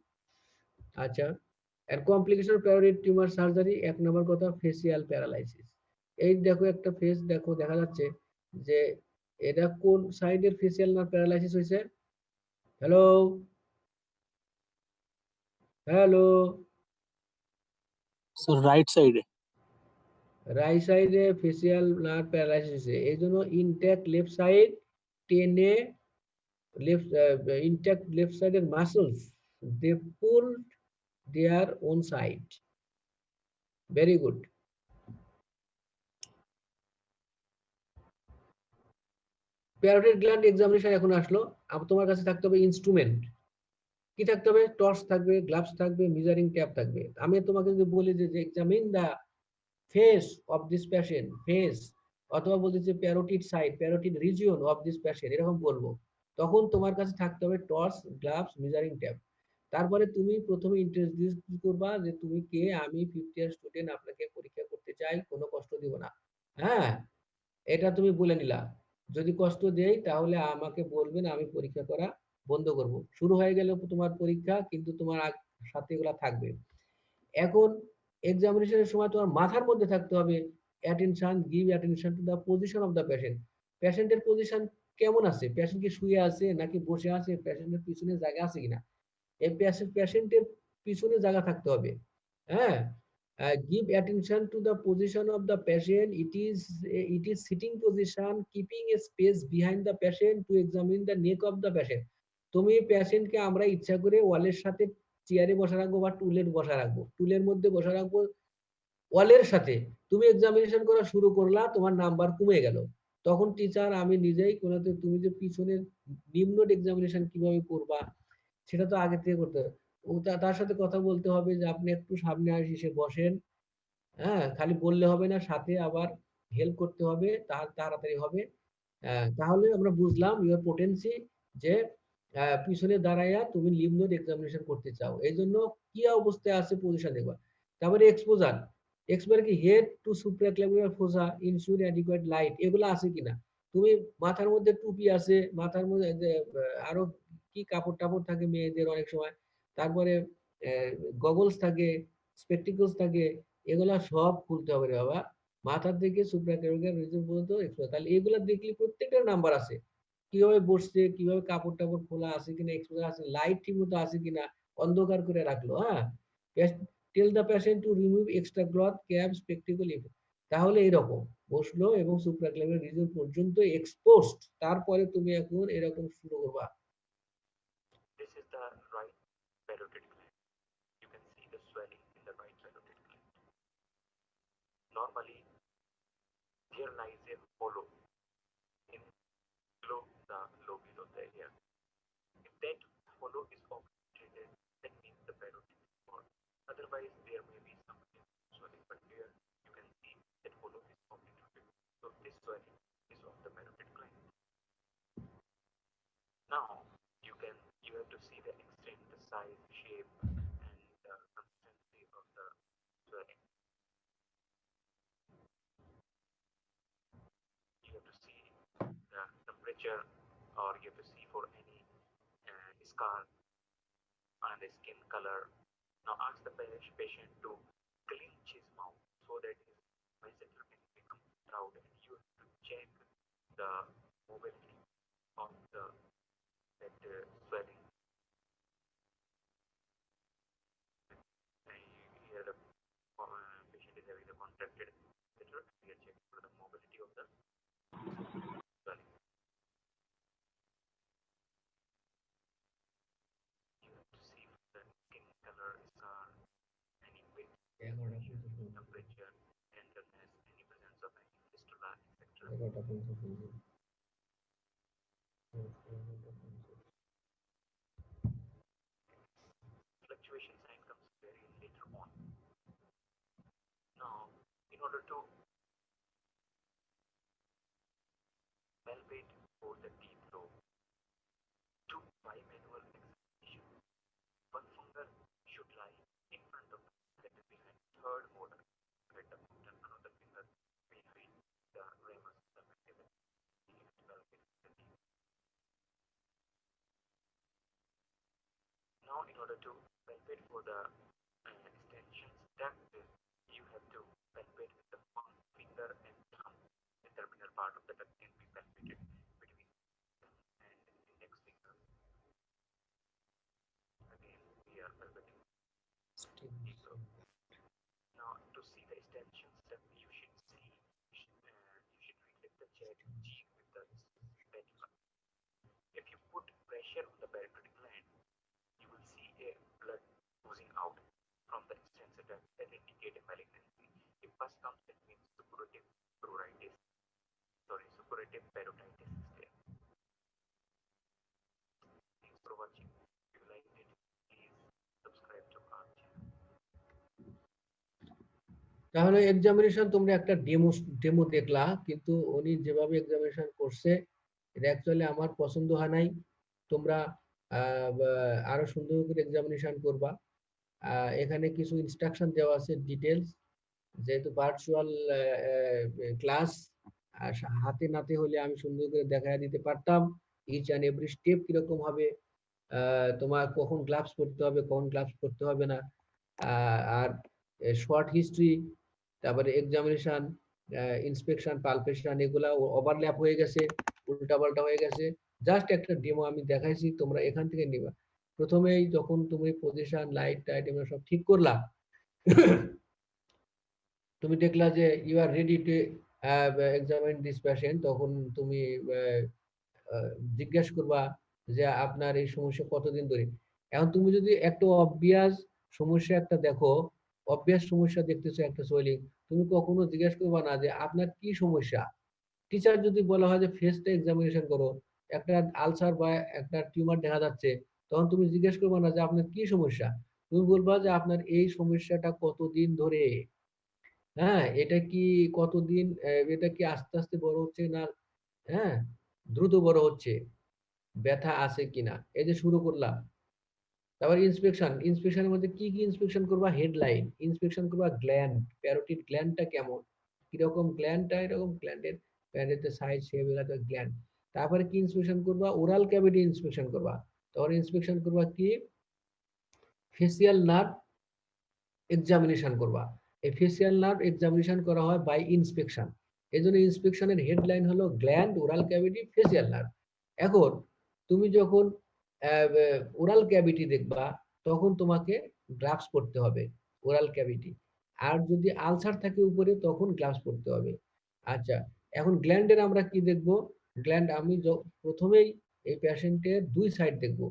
আচ্ছা, and complication of parotid tumour surgery, এক নম্বর কথা ফেসিয়াল প্যারালাইসিস। এই দেখো একটা ফেস, দেখো দেখা যাচ্ছে যে এটা কোন সাইডের ফেসিয়াল নার্ভ প্যারালাইসিস হয়েছে? হ্যালো, হ্যালো, স্যার রাইট সাইডে। রাইট সাইডে ফেসিয়াল নার্ভ প্যারালাইসিস হয়েছে, এই জন্য ইনট্যাক্ট লেফট সাইড টেনে, লেফট ইনট্যাক্ট লেফট সাইডের muscles they pull their own side. Very good. Parotid gland examination এখন আসলো। তোমার কাছে থাকতে হবে ইনস্ট্রুমেন্ট। কি থাকতে হবে? টর্চ থাকবে, গ্লাভস থাকবে, মেজারিং ট্যাপ থাকবে। আমি তোমাকে যদি বলি যে examine the face of this patient, face, অথবা বলতে যে parotid side, parotid region of this patient, এরকম বলবো, তখন তোমার কাছে থাকতে হবে টর্চ, গ্লাভস, মেজারিং ট্যাপ। তারপরে তুমি প্রথমে ইন্ট্রোডিউস করবা যে তুমি কে, আমি 50 ইয়ার স্টুডেন্ট, আপনাকে পরীক্ষা করতে চাই, কোনো কষ্ট দিব না। হ্যাঁ, এটা তুমি বলে নিলা। যদি কষ্ট দেই তাহলে আমাকে বলবেন, আমি পরীক্ষা করা বন্ধ করব। শুরু হয়ে গেল তোমার পরীক্ষা, কিন্তু তোমার সাথে এগুলা থাকবে। এখন এক্সামিনেশনের সময় তোমার মাথার মধ্যে থাকতে হবে attention, give attention to the position of the patient. পেশেন্টের পজিশন কেমন আছে, পেশেন্ট কি শুয়ে আছে নাকি বসে আছে, পেশেন্টের পিছনে জায়গা আছে কিনা, এই পেশেন্টের পিছনে জায়গা থাকতে হবে। হ্যাঁ, give attention to the position of the patient. It is sitting position, keeping a space behind the patient to examine the neck of the patient. তুমি পেশেন্টকে আমরা ইচ্ছা করে ওয়ালের সাথে চেয়ারে বসা রাখবো বা টুলের বসা রাখবো, টুলের মধ্যে বসা রাখবো ওয়ালের সাথে। তুমি এক্সামিনেশন করা শুরু করলা, তোমার নাম্বার কমে গেল, তখন টিচার আমি নিজেই কোনাতে, তুমি যে পিছনের নিম্ন এক্সামিনেশন কিভাবে করবা সেটা তো আগে থেকে করতে হবে। ও তার সাথে কথা বলতে হবে যে আপনি একটু সামনে এসে বসেন। হ্যাঁ, খালি বললে হবে না, সাথে আবার হেল্প করতে হবে, তাড়াতাড়ি হবে। তাহলে আমরা বুঝলাম ইউর পোটেন্সি, যে পিছনে দাঁড়াইয়া তুমি লিম্ব নোড এক্সামিনেশন করতে চাও, এই জন্য কি অবস্থায় আছে পজিশন দেখবা। তারপরে এক্সপোজার, এক্সপোজার কি head to supraclavicular fossa, ensure adequate light, এগুলো আছে কিনা। তুমি মাথার মধ্যে টুপি আছে, মাথার মধ্যে আরো কি কাপড় টাপড় থাকে মেয়েদের অনেক সময়, তারপরে গগলস থাকে, স্পেকটিকলস থাকে, এগুলা সব খুলতে হবে রে বাবা। মাথার থেকে সুপ্রাক্লাভিয়ার রিজন পর্যন্ত এক্সপোজার, তাহলে এগুলা দেখলে প্রত্যেকটা নাম্বার আছে। কিভাবে বসছে, কিভাবে কাপড় টাপড় খোলা আছে কিনা, এক্সপোজার আছে, লাইট ঠিক মতো আছে কিনা, অন্ধকার করে রাখলো। হ্যাঁ, tell the patient to remove extra cloth, cap, spectacle. তাহলে এরকম বসলো এবং সুপ্রাক্লাভিয়ার রিজন পর্যন্ত এক্সপোজড, তারপরে তুমি এখন এরকম শুরু করবা। This is the right parotid gland. You can see the swelling in the right parotid gland. Normally, there lies a hollow in below the lobule of the ear. If that hollow is obstructed, that means the parotid is small. Otherwise, there may be some swelling, but here you can see that hollow is obstructed. So this swelling is of the parotid gland. Now you have to see the extent, the size, shape, and the consistency of the swelling. You have to see the temperature, or you have to see for any scar on the skin color. Now ask the patient to clench his mouth so that his biceps can become proud, and you have to check the mobility of that swelling. And here the patient is having the contracted etc. We are checking for the mobility of the swelling. You have to see the skin color, scar, any width, temperature, tenderness, any presence of any fistula, etc. Fluctuation sign comes very later on. Now, in order to palpate for the deep lobe, two bimanual examinations. One finger should lie in front of the second behind third molar at the foot, and another finger behind the ramus, the mandible. You have to palpate the deep. Now, in order to palpate for the extensions depth, you have to palpate with the finger and thumb. The terminal part of the duct can be palpated between thumb and index finger. Again, we are palpating deep lobe. Now, to see the extension step, you should relate the cheek with the spatula. If you put pressure on the parotid gland, you will see a blood oozing out from the extensor duct that indicate a malignancy. If pus comes, that means suppurative parotitis is there. তাহলে examination তোমরা একটা demo দেখলা, কিন্তু উনি যেভাবে examination করছে এটা actually আমার পছন্দ হয় নাই। তোমরা আরো সুন্দর করে এক্সামিনেশন করবা। এখানে কিছু ইনস্ট্রাকশন দেওয়া আছে ডিটেলস, যেহেতু ভার্চুয়াল ক্লাস, হাতে নাতে হলে আমি সুন্দর করে দেখায় দিতে পারতাম ইচ অ্যান্ড এভরি স্টেপ কিরকম হবে, তোমার কখন গ্লাভস পরতে হবে কখন গ্লাভস পরতে হবে না, আর শর্ট হিস্ট্রি, তারপরে এক্সামিনেশন, ইন্সপেকশন, পালপেশন, এগুলা ওভারল্যাপ হয়ে গেছে, উল্টাপাল্টা হয়ে গেছে। জাস্ট একটা ডেমো আমি দেখাইছি, তোমরা এখান থেকে নিবা। প্রথমেই যখন তুমি পজিশন, লাইট টাইট এগুলো সব ঠিক করলা, তুমি দেখলা যে you are ready to examine this patient, তখন তুমি জিজ্ঞেস করবা যে আপনার এই সমস্যা কতদিন ধরে। এখন তুমি যদি একটা অবভিয়াস সমস্যা একটা দেখো, অবভিয়াস সমস্যা দেখতেছো একটা সোয়েলিং, তুমি কখনো জিজ্ঞেস করবা না যে আপনার কি সমস্যা। টিচার যদি বলা হয় যে ফেসটা এক্সামিনেশন করো, একটা আলসার বা একটা টিউমার দেখা যাচ্ছে, তখন তুমি জিজ্ঞেস করবা না যে আপনার কি সমস্যা, তুমি বলবা যে আপনার এই সমস্যাটা কতদিন ধরে। হ্যাঁ, এটা কি কতদিন, এটা কি আস্তে আস্তে বড় হচ্ছে না, হ্যাঁ, দ্রুত বড় হচ্ছে, ব্যথা আছে কিনা, এই যে শুরু করলাম। তারপর ইন্সপেকশন, ইন্সপেকশনের মধ্যে কি কি ইন্সপেকশন করবা, হেডলাইন ইন্সপেকশন করবা, গ্ল্যান্ড, প্যারোটিড গ্ল্যান্ডটা কেমন, কিরকম গ্ল্যান্ডটা, এরকম গ্ল্যান্ডের প্যারেটের সাইজ শেপ এগুলো গ্ল্যান্ড। তারপরে কি ইন্সপেকশন করবা, ওরাল ক্যাভিটি ইন্সপেকশন করবা। তারপরে ইন্সপেকশন করবা কি, ফেসিয়াল নার্ভ এক্সামিনেশন করবা। এই ফেসিয়াল নার্ভ এক্সামিনেশন করা হয় বাই ইন্সপেকশন। এই জন্য ইন্সপেকশনের হেডলাইন হলো gland, oral cavity, facial nerve. এখন তুমি যখন ওরাল ক্যাভিটি দেখবা, তখন তোমাকে গ্লাভস পরতে হবে, ওরাল ক্যাভিটি। আর যদি আলসার থাকে উপরে, তখন গ্লাভস পরতে হবে। আচ্ছা, এখন গ্ল্যান্ডের আমরা কি দেখব, গ্ল্যান্ড আমি প্রথমেই এই পেশেন্টের দুই সাইড দেখব।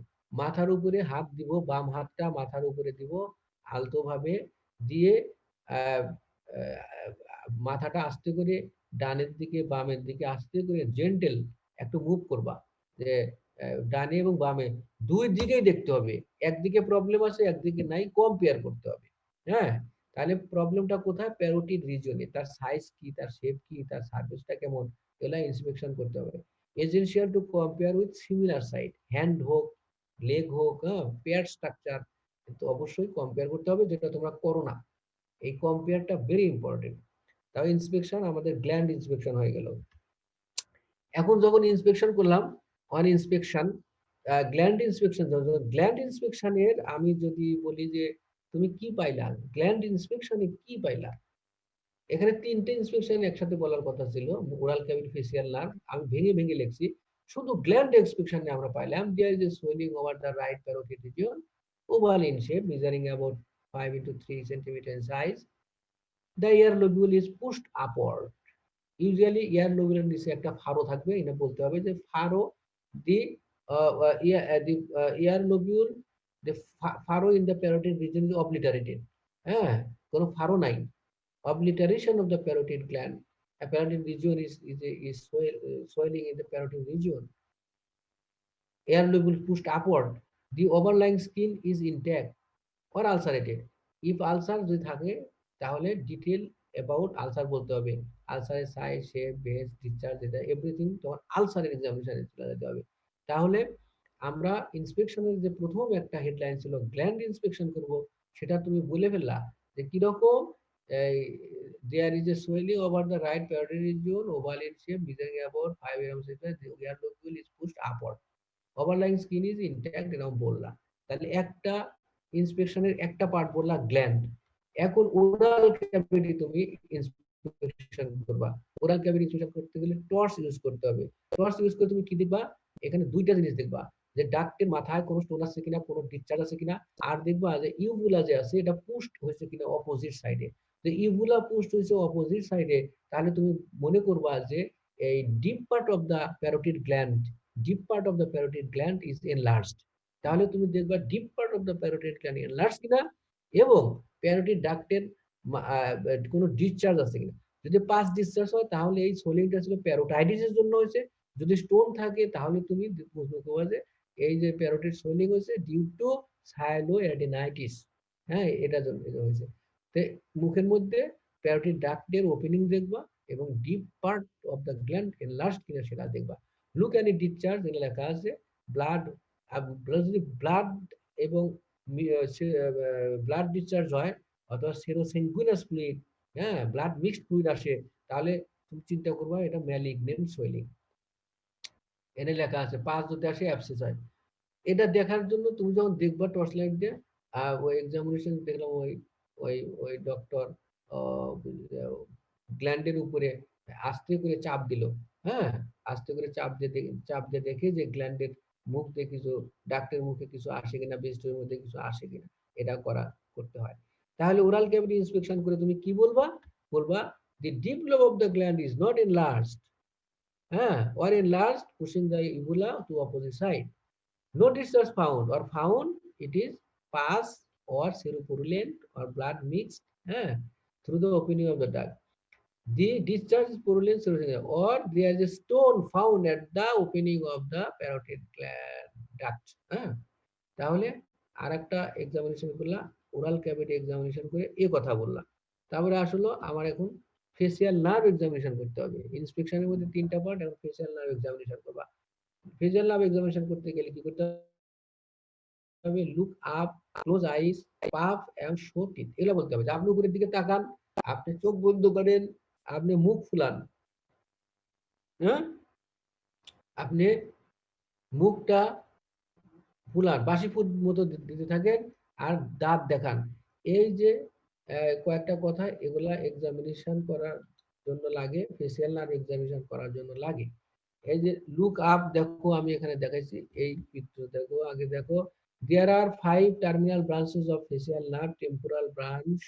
মাথার উপরে হাত দিব, বাম হাতটা মাথার উপরে দিব আলতো ভাবে, দিয়ে আহ, আহ, মাথাটা আস্তে করে ডানের দিকে বামের দিকে আস্তে করে জেন্টেল একটু মুভ করবা, যে ডানে এবং বামে দুই দিকেই দেখতে হবে, একদিকে প্রবলেম আছে একদিকে নাই, কম্পেয়ার করতে হবে। হ্যাঁ, তাহলে প্রবলেমটা কোথায়, প্যারোটিড রিজনে, তার সাইজ কি, তার শেপ কি, তার সার্ভিসটা কেমন, এগুলা ইন্সপেকশন করতে হবে। Essential to compare with similar side, hand হোক, লেগ হোক, হ্যাঁ, পেয়ার স্ট্রাকচার কিন্তু অবশ্যই কম্পেয়ার করতে হবে, যেটা তোমরা করো না। এই কম্পেয়ারটা ভেরি ইম্পর্টেন্ট। তাও ইন্সপেকশন আমাদের গ্ল্যান্ড ইন্সপেকশন হয়ে গেল। এখন যখন ইন্সপেকশন করলাম, on inspection, gland inspection, gland ইন্সপেকশনের আমি যদি বলি যে তুমি কি পাইলা, গ্ল্যান্ড ইন্সপেকশনে কি পাইলা, এখানে তিনটে ইন্সপেকশন একসাথে বলার কথা ছিল, ওরাল ক্যাভিটি, ফেসিয়াল নার্ভ, আমি ভেঙে ভেঙে লিখছি। শুধু গ্ল্যান্ড ইন্সপেকশনে আমরা পাইলাম there is a swelling over the right parotid region, oval in shape, measuring about 5 into 3 centimeter in size. The ear lobule is pushed upward. Usually ear lobule নিচে একটা ফারো থাকবে, এটা বলতে হবে যে Faro, the ear lobule, the furrow in the parotid region is obliterated. হ্যাঁ, কোনো ফারো নাই, obliteration of the parotid gland. A parotid region is swelling in the parotid region. Air lobule pushed upward. The overlying skin is intact or ulcerated. If ulcer যদি থাকে, তাহলে detail about ulcer বলতে হবে, আলসারের size, shape, base, discharge, এটা everything তোমার আলসারের এক্সামিনেশনে চলে যেতে হবে। তাহলে আমরা ইন্সপেকশনের যে প্রথম একটা হেডলাইন ছিল গ্ল্যান্ড ইন্সপেকশন করব, সেটা তুমি বলে ফেললা যে কিরকম, there is a swelling over the right parotid region, oval in shape, measuring about 5 mm, the ear lobule is pushed upward, overlying skin is intact, এরকম বললাম। তাহলে একটা ইন্সপেকশনের একটা পার্ট বললাম গ্ল্যান্ড। এখন ওরাল ক্যাভিটি তুমি ইন্সপেকশন করবা, ওরাল ক্যাভিটি ইন্সপেকশন করতে গেলে টর্চ ইউজ করতে হবে। টর্চ ইউজ করে তুমি কি দেখবা, এখানে দুইটা জিনিস দেখবা, যে ডাক্টের মাথায় কোনো স্টোন আছে কিনা, কোনো ডিসচার্জ আছে কিনা, আর দেখবা যে ইউভুলা যে আছে এটা পুস্ট হয়েছে কিনা অপোজিট সাইডে। তো ইউভুলা পুস্ট হয়েছে অপোজিট সাইডে, তাহলে তুমি মনে করবা যে এই deep part of the parotid gland, deep part of the parotid gland is enlarged. তাহলে তুমি দেখবা deep part of the parotid gland enlarge কিনা, এবং প্যারোটিড ডাক্টের কোনো ডিসচার্জ আছে কিনা। যদি পাস ডিসচার্জ হয়, তাহলে এই সোলিংটা ছিল প্যারোটাইটিসের জন্য হয়েছে। যদি স্টোন থাকে, তাহলে তুমি বুঝবে যে এই যে প্যারোটিড সোলিং হয়েছে ডিউ টু সাইলোএডিনাইটিস, হ্যাঁ, এটার জন্য এটা হয়েছে। তো মুখের মধ্যে প্যারোটিড ডাক্টের ওপেনিং দেখবা এবং deep part of the gland enlarge কিনা সেটা দেখবা। লুক অ্যান্ড ডিসচার্জ এখানে লেখা আছে ব্লাড, যদি ব্লাড এবং ব্লাড ডিসচার্জ হয় অথবা সেরোসেনগুইনাস ফ্লুইড, হ্যাঁ, ব্লাড মিক্সড ফ্লুইড আসে, তাহলে তুমি চিন্তা করবা এটা ম্যালিগনেন্ট সোয়েলিং। এনে লেখা আছে পাঁচ যদি আসে অ্যাবসেস হয়। এটা দেখার জন্য তুমি যখন দেখবা টর্চ লাইট দিয়ে, ওই এক্সামিনেশন দেখলাম ওই ওই ওই ডক্টর গ্ল্যান্ডের উপরে আস্তে করে চাপ দিল, হ্যাঁ, আস্তে করে চাপ দিয়ে দেখে যে গ্ল্যান্ডের মুখ দিয়ে কিছু, ডাক্টের মুখে কিছু আসে কিনা, বেস্টের মধ্যে কিছু আসে কিনা, এটা করতে হয়। তাহলে ওরাল ক্যাভিটি ইন্সপেকশন করে তুমি কি বলবা? বলবা the deep lobe of the gland is not enlarged, or enlarged, pushing the uvula to opposite side. No discharge found, or found it is pus or seropurulent or blood mixed through the opening of the duct. The discharge is purulent or there is a stone found at the opening of the parotid gland duct. তাহলে আরেকটা examination করলাম, oral cavity examination করে এই কথা বললাম। তারপরে আসলে আমার এখন ফেসিয়াল নার্ভ এক্সামিনেশন করতে হবে। ইন্সপেকশনের মধ্যে তিনটা পার্ট, এখন ফেসিয়াল নার্ভ এক্সামিনেশন করবা। ফেসিয়াল নার্ভ এক্সামিনেশন করতে গেলে কি করতে হবে? Look up, close eyes, puff and show teeth, এগুলো বলতে হবে। যে আপনি উপরের দিকে তাকান, আপনি চোখ বন্ধ করেন, আপনি মুখ ফুলান, হ্যাঁ, আপনি মুখটা ফুলান, বাসি ফুট মতো দিতে থাকেন, আর দাঁত দেখান। এই যে কয়েকটা কথা, এগুলা এক্সামিনেশন করার জন্য লাগে, ফেসিয়াল নার্ভ এক্সামিনেশন করার জন্য লাগে। এই যে লুক আপ দেখো, আমি এখানে দেখাইছি, এই চিত্র দেখো, আগে দেখো, there are 5 terminal branches of facial nerve: temporal branch,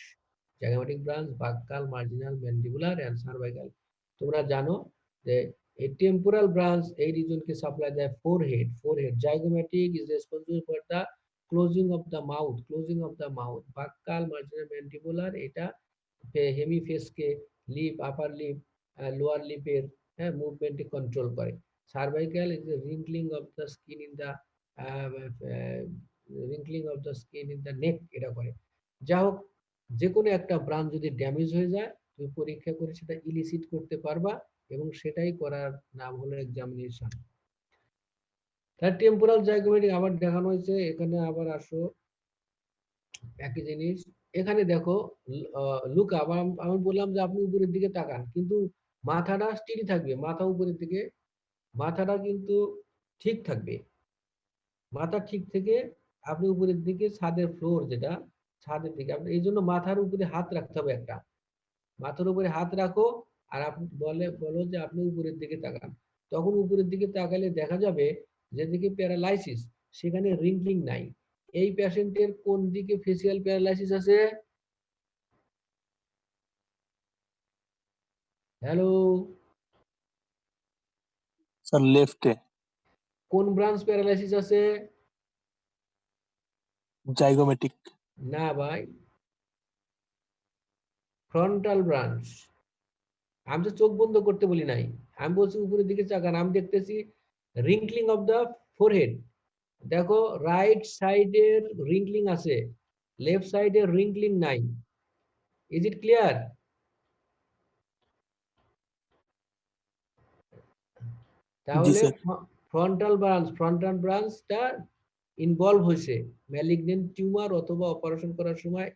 zygomatic branch, buccal, marginal, mandibular and cervical. তোমরা জানো যে এই টেম্পোরাল ব্রাঞ্চ এই রিজনকে সাপ্লাই দেয় forehead. Zygomatic is responsible for the closing of the mouth. Buccal, marginal, mandibular এটা হেমিফেসকে, lip, upper lip, lower লিপের মুভমেন্টে কন্ট্রোল করে। Cervical is the wrinkling of the skin in the neck, এটা করে। যা হোক, যে কোনো একটা ব্রাঞ্চ যদি ড্যামেজ হয়ে যায়, তুমি পরীক্ষা করে সেটা ইলিসিট করতে পারবা, এবং সেটাই করার নাম হলো এক্সামিনেশন। তার টেম্পোরাল জাইগোমেটিক আবার দেখানো হয়েছে, এখানে আবার আসো একই জিনিস। এখানে দেখো লুক আপ, আমি বললাম যে আপনি উপরের দিকে তাকান, কিন্তু মাথাটা স্টিডি থাকবে, মাথা উপরের দিকে, মাথাটা কিন্তু ঠিক থাকবে, মাথা ঠিক থেকে আপনি উপরের দিকে, ছাদের ফ্লোর যেটা, ছাদের দিকে আপনি, এই জন্য মাথার উপরে হাত রাখতে হবে একটা, মাথার উপরে হাত রাখো, আর আপনি বলো যে আপনি উপরের দিকে তাকান। তখন উপরের দিকে তাকালে দেখা যাবে যেদিকে প্যারালাইসিস সেখানে রিঙ্কলিং নাই। এই পেশেন্টের কোন দিকে ফেসিয়াল প্যারালাইসিস আছে? হ্যালো স্যার লেফটে। কোন ব্রাঞ্চ প্যারালাইসিস আছে? জাইগোমেটিক। না ভাই, ফ্রন্টাল ব্রাঞ্চ। আমি তো চোখ বন্ধ করতে বলি নাই, আমি বলছি উপরের দিকে তাকান। আমি দেখতেছি রিঙ্কলিং অফ দা ফোরহেড, দেখো রাইট সাইডের রিঙ্কলিং আছে, লেফট সাইডের রিঙ্কলিং নাই। Is it clear? তাহলে ফ্রন্টাল ব্রাঞ্চটা ইনভলভ হয়েছে, ম্যালিগনেন্ট টিউমার অথবা অপারেশন করার সময়,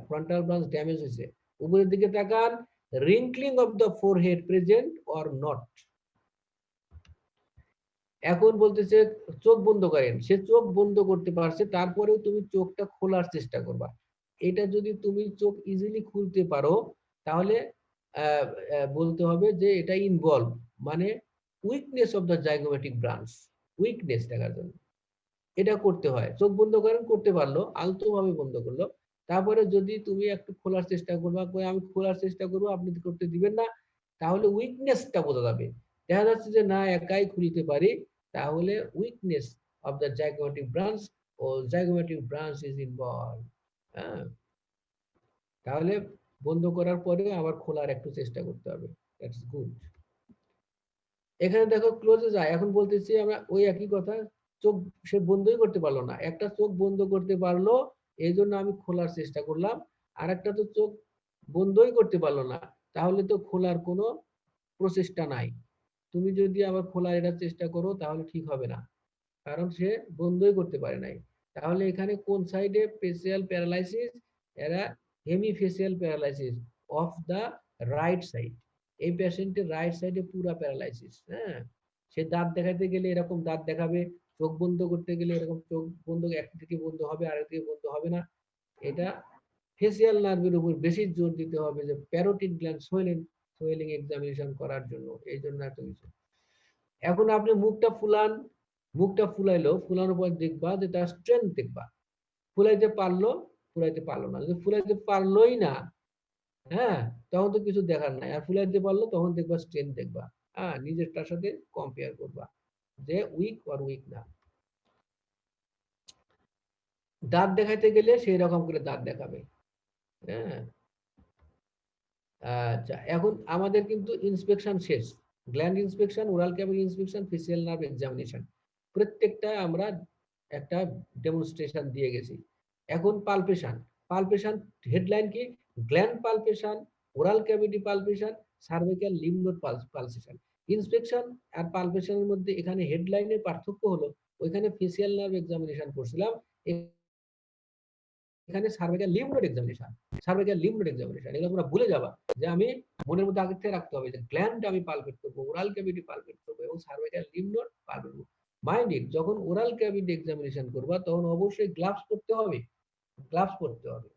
ফ্রন্টাল ব্রাঞ্চ ড্যামেজ হয়েছে। উপরের দিকে তাকান, wrinkling of the forehead present or not. এখন বলতেছে চোখ বন্ধ করেন, সে চোখ বন্ধ করতে পারছে, তারপরেও তুমি চোখটা খোলার চেষ্টা করবা। এটা যদি তুমি চোখ ইজিলি খুলতে পারো, তাহলে বলতে হবে যে এটা ইনভলভ, মানে weakness of the zygomatic branch, weakness দেখার জন্য এটা করতে হয়। চোখ বন্ধ করেন, করতে পারলো, আলতো ভাবে বন্ধ করলো, তারপরে যদি তুমি একটু খোলার চেষ্টা করবা, আমি খোলার চেষ্টা করবো, আপনি করতে দিবেন না, তাহলে উইকনেসটা বোঝা যাবে। দেখা যাচ্ছে যে না, একাই খুলিতে পারি, তাহলে weakness of the zygomatic branch ও জাইগোম্যাটিক ব্রাঞ্চ ইজ ইনভলভ। তাহলে বন্ধ করার পরে আবার খোলার একটু চেষ্টা করতে হবে। That's good. এখানে দেখো ক্লোজে যায়, এখন বলতেছি আমরা ওই একই কথা, চোখ সে বন্ধই করতে পারলো না, একটা চোখ বন্ধ করতে পারলো, এই জন্য আমি খোলার চেষ্টা করলাম, আর একটা তো চোখ বন্ধই করতে পারলো না, তাহলে তো খোলার কোনো প্রচেষ্টা নাই। তুমি যদি আবার খোলার এটা চেষ্টা করো তাহলে ঠিক হবে না, কারণ সে বন্ধই করতে পারে নাই। তাহলে এখানে কোন সাইডে ফেসিয়াল প্যারালাইসিস? এরা hemifacial paralysis of the right side. এই পেশেন্টের রাইট সাইডে পুরা প্যারালাইসিস। হ্যাঁ, সে দাঁত দেখাতে গেলে এরকম দাঁত দেখাবে, চোখ বন্ধ করতে গেলে এরকম চোখ বন্ধ, একদিকে বন্ধ হবে আর একদিকে বন্ধ হবে না। এটা ফেসিয়াল নার্ভের উপর বেশি জোর দিতে হবে যে প্যারোটিড গ্ল্যান্ড সোয়েলিং এক্সামিনেশন করার জন্য, এই জন্য এত কিছু। এখন আপনি মুখটা ফুলান, মুখটা ফুলাইলো, ফুলানোর পর দেখবা যে তার স্ট্রেংথ দেখবা। ফুলাইতে পারলো, ফুলাইতে পারলো না। যদি ফুলাইতে পারলোই না, হ্যাঁ, তখন তো কিছু দেখার নাই। আর ফুলাইতে পারলো তখন দেখবা স্ট্রেংথ দেখবা। হ্যাঁ, নিজেরটার সাথে কম্পেয়ার করবা যে উইক আর উইক না। দাঁত দেখাইতে গেলে সেই রকম করে দাঁত দেখাবে। হ্যাঁ, আচ্ছা, এখন আমাদের কিন্তু ইন্সপেকশন শেষ। Gland inspection, oral cavity inspection, facial nerve examination, প্রত্যেকটা আমরা একটা ডেমনস্ট্রেশন দিয়ে গেছি। এখন পালপেশন। পালপেশন হেডলাইন কি? Gland palpation, oral cavity palpation, cervical lymph node pulsation. Inspection আর পালপেশনের মধ্যে এখানে হেডলাইনের পার্থক্য হলো, ওইখানে ফেসিয়াল নার্ভ এক্সামিনেশন করছিলাম, এখানে cervical lymph node examination. Cervical lymph node examination, এগুলো তোমরা ভুলে যাবা যে আমি মনের মধ্যে আগে থেকে রাখতে হবে যে গ্ল্যান্ড আমি পালপেট করবো, ওরাল ক্যাভিটি পালপেট করবো এবং সার্ভাইকাল লিম্ফ নোড পালপেট করবো। মাইন্ড ইট, যখন ওরাল ক্যাভিটি এক্সামিনেশন করবা তখন অবশ্যই গ্লাভস পরতে হবে, গ্লাভস পরতে হবে,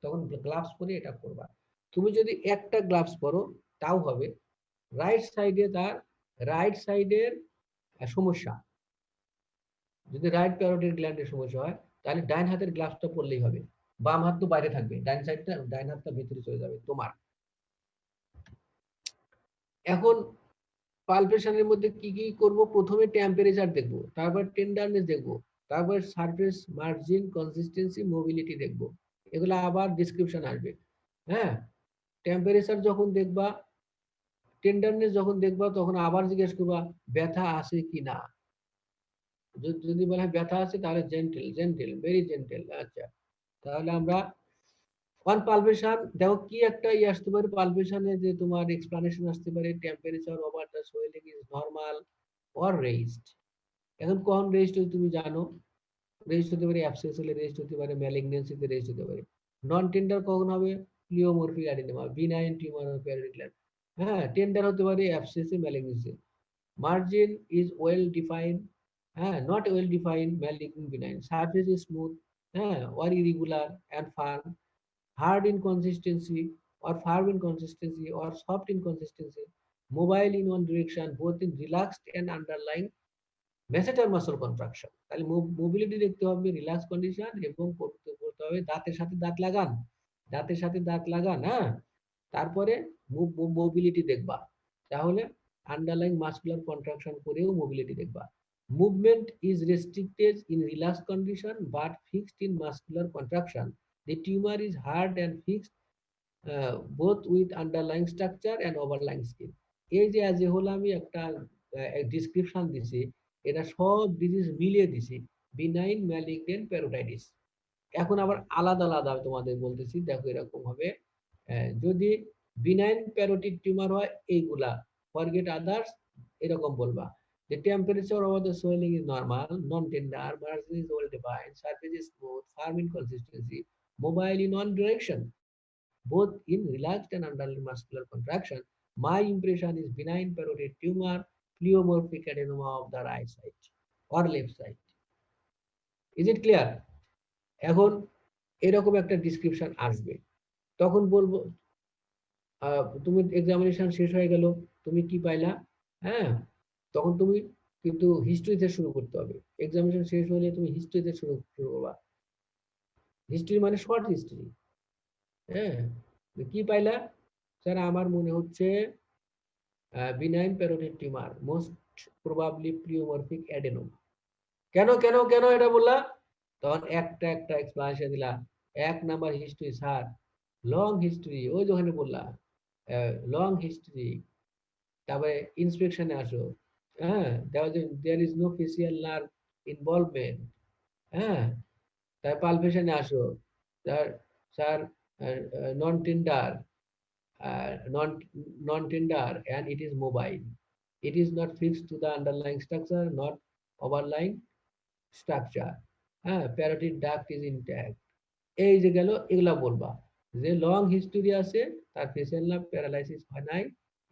তখন গ্লাভস পরে এটা করবা। তুমি যদি একটা গ্লাভস পরো তাও হবে। রাইট সাইডে তার রাইট সাইডের সমস্যা, যদি রাইট প্যারোটিড গ্ল্যান্ডের সমস্যা হয় তাহলে ডাইন হাতের গ্লাভসটা পরলেই হবে। বাম হাত তো বাইরে থাকবে, ডাইন সাইডটা, ডাইন হাতটা ভিতরে চলে যাবে তোমার। এখন পালপেশনের মধ্যে কি কি করব? প্রথমে টেম্পারেচার দেখব, তারপর টেন্ডারনেস দেখব, তারপর সারফেস মার্জিন, কনসিস্টেন্সি, মোবিলিটি দেখব। এগুলো আবার ডিসক্রিপশন আসবে। হ্যাঁ, টেম্পারেচার যখন দেখবা, টেন্ডারনেস যখন দেখবা, তখন আবার জিজ্ঞেস করবা ব্যথা আছে কি না। যদি বলে ব্যথা আছে তাহলে জেন্টেল, জেন্টেল, ভেরি জেন্টেল। আচ্ছা, তাহলে আমরা অন পালপেশন দেখো কি একটা আসতে পারে পালপেশনে, যে তোমার এক্সপ্লানেশন আসতে পারে temperature over the swelling is normal or raised. এখন কখন রেইজড তুমি জানো, রেইজড হতে পারে অ্যাবসেস হলে রেইজড হতে পারে, ম্যালিগন্যান্সিতে রেইজড হতে পারে। নন টেন্ডার কখন হবে? Pleomorphic adenoma, benign tumour of parotid gland. হ্যাঁ, টেন্ডার হতে পারে অ্যাবসেসে, malignancy. Margin is well defined, হ্যাঁ, not well defined, malignant, benign. Surface is smooth, হ্যাঁ, or irregular and firm, hard in consistency or firm in consistency or soft in consistency, mobile in one direction, both in relaxed and underlying masseter muscle contraction। তাহলে mobility দেখতে হবে, relax condition, এবং করতে হবে দাঁতের সাথে দাঁত লাগান, দাঁতের সাথে দাঁত লাগান। হ্যাঁ, তারপরে মোবিলিটি দেখবা, তাহলে আন্ডারলাইং মাসকুলার কন্ট্রাকশন করেও মোবিলিটি দেখবা। Movement is restricted in relax condition but fixed in muscular contraction. The tumor is hard and fixed both with underlying structure and overlying skin। এই যে আজ হলো আমি একটা ডিসক্রিপশন দিছি, এটা সব ডিজিজ মিলিয়ে দিছি, বিনাইন, ম্যালিগন্যান্ট, প্যারোটাইটিস। এখন আবার আলাদা আলাদা তোমাদের বলতেছি, দেখো এরকম হবে। যদি বিনাইন প্যারোটিড টিউমার হয় এইগুলা, ফরগেট আদার্স, এরকম বলবা। The temperature of the swelling is normal, non-tender, margin is well defined, surface is smooth, firm in consistency, mobile in one direction, both in relaxed and underlying muscular contraction. My impression is benign parotid tumor, pleomorphic adenoma of the right side or left side. Is it clear? এখন এরকম একটা description আসবে, তখন বলবো তুমি examination শেষ হয়ে গেল, তুমি কি পাইলা? হ্যাঁ, তখন তুমি কিন্তু হিস্ট্রিতে শুরু করতে হবে। এক্সামিনেশন শেষ হলে তুমি হিস্ট্রিতে শুরু করবা। হিস্ট্রি মানে শর্ট হিস্ট্রি। হ্যাঁ, কি পাইলা? স্যার আমার মনে হচ্ছে benign parotid tumour, most probably pleomorphic adenoma. কেন কেন কেন এটা বললা? তখন একটা একটা এক্সপ্লানেশন দিলা। এক number history sir, long history, ওই যেখানে বললা লং হিস্ট্রি। তারপরে ইন্সপেকশনে আসো, হ্যাঁ, there is no facial nerve involvement. হ্যাঁ, তার পালপেশনে আসো, sir non-tender, non-tender, and it is mobile. It is not fixed to the underlying structure, not overlying structure. Parotid duct is intact. এই যে গেল এগুলা বলবা যে লং হিস্টোরি আছে তার ফেসিয়াল নার্ভ প্যারালাইসিস হয় নাই,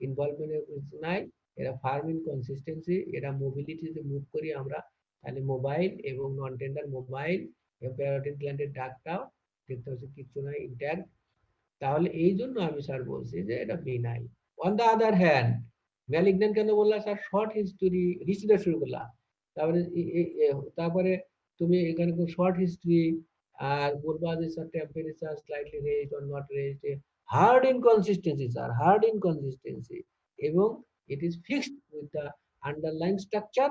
ইনভলভমেন্ট নাই, এরা ফার্ম ইন কনসিস্টেন্সি, এরা মোবিলিটিতে মুভ করি আমরা, তাহলে মোবাইল এবং নন টেন্ডার মোবাইল এবং প্যারোটিড গ্ল্যান্ডের ডাকটাও দেখতে হচ্ছে কিচ্ছু নাই, ইন্ট্যাক্ট। তাহলে এই জন্য আমি স্যার বলছি যে এটা benign. On the other hand malignant কেন বললাম স্যার? শর্ট হিস্ট্রিটা শুরু করলাম, তারপরে তারপরে তুমি এখানে শর্ট হিস্ট্রি আর বলবা যে sir temperature slightly raised or not raised, hard in consistency sir, hard in consistency, এবং it is fixed with the underlying structure,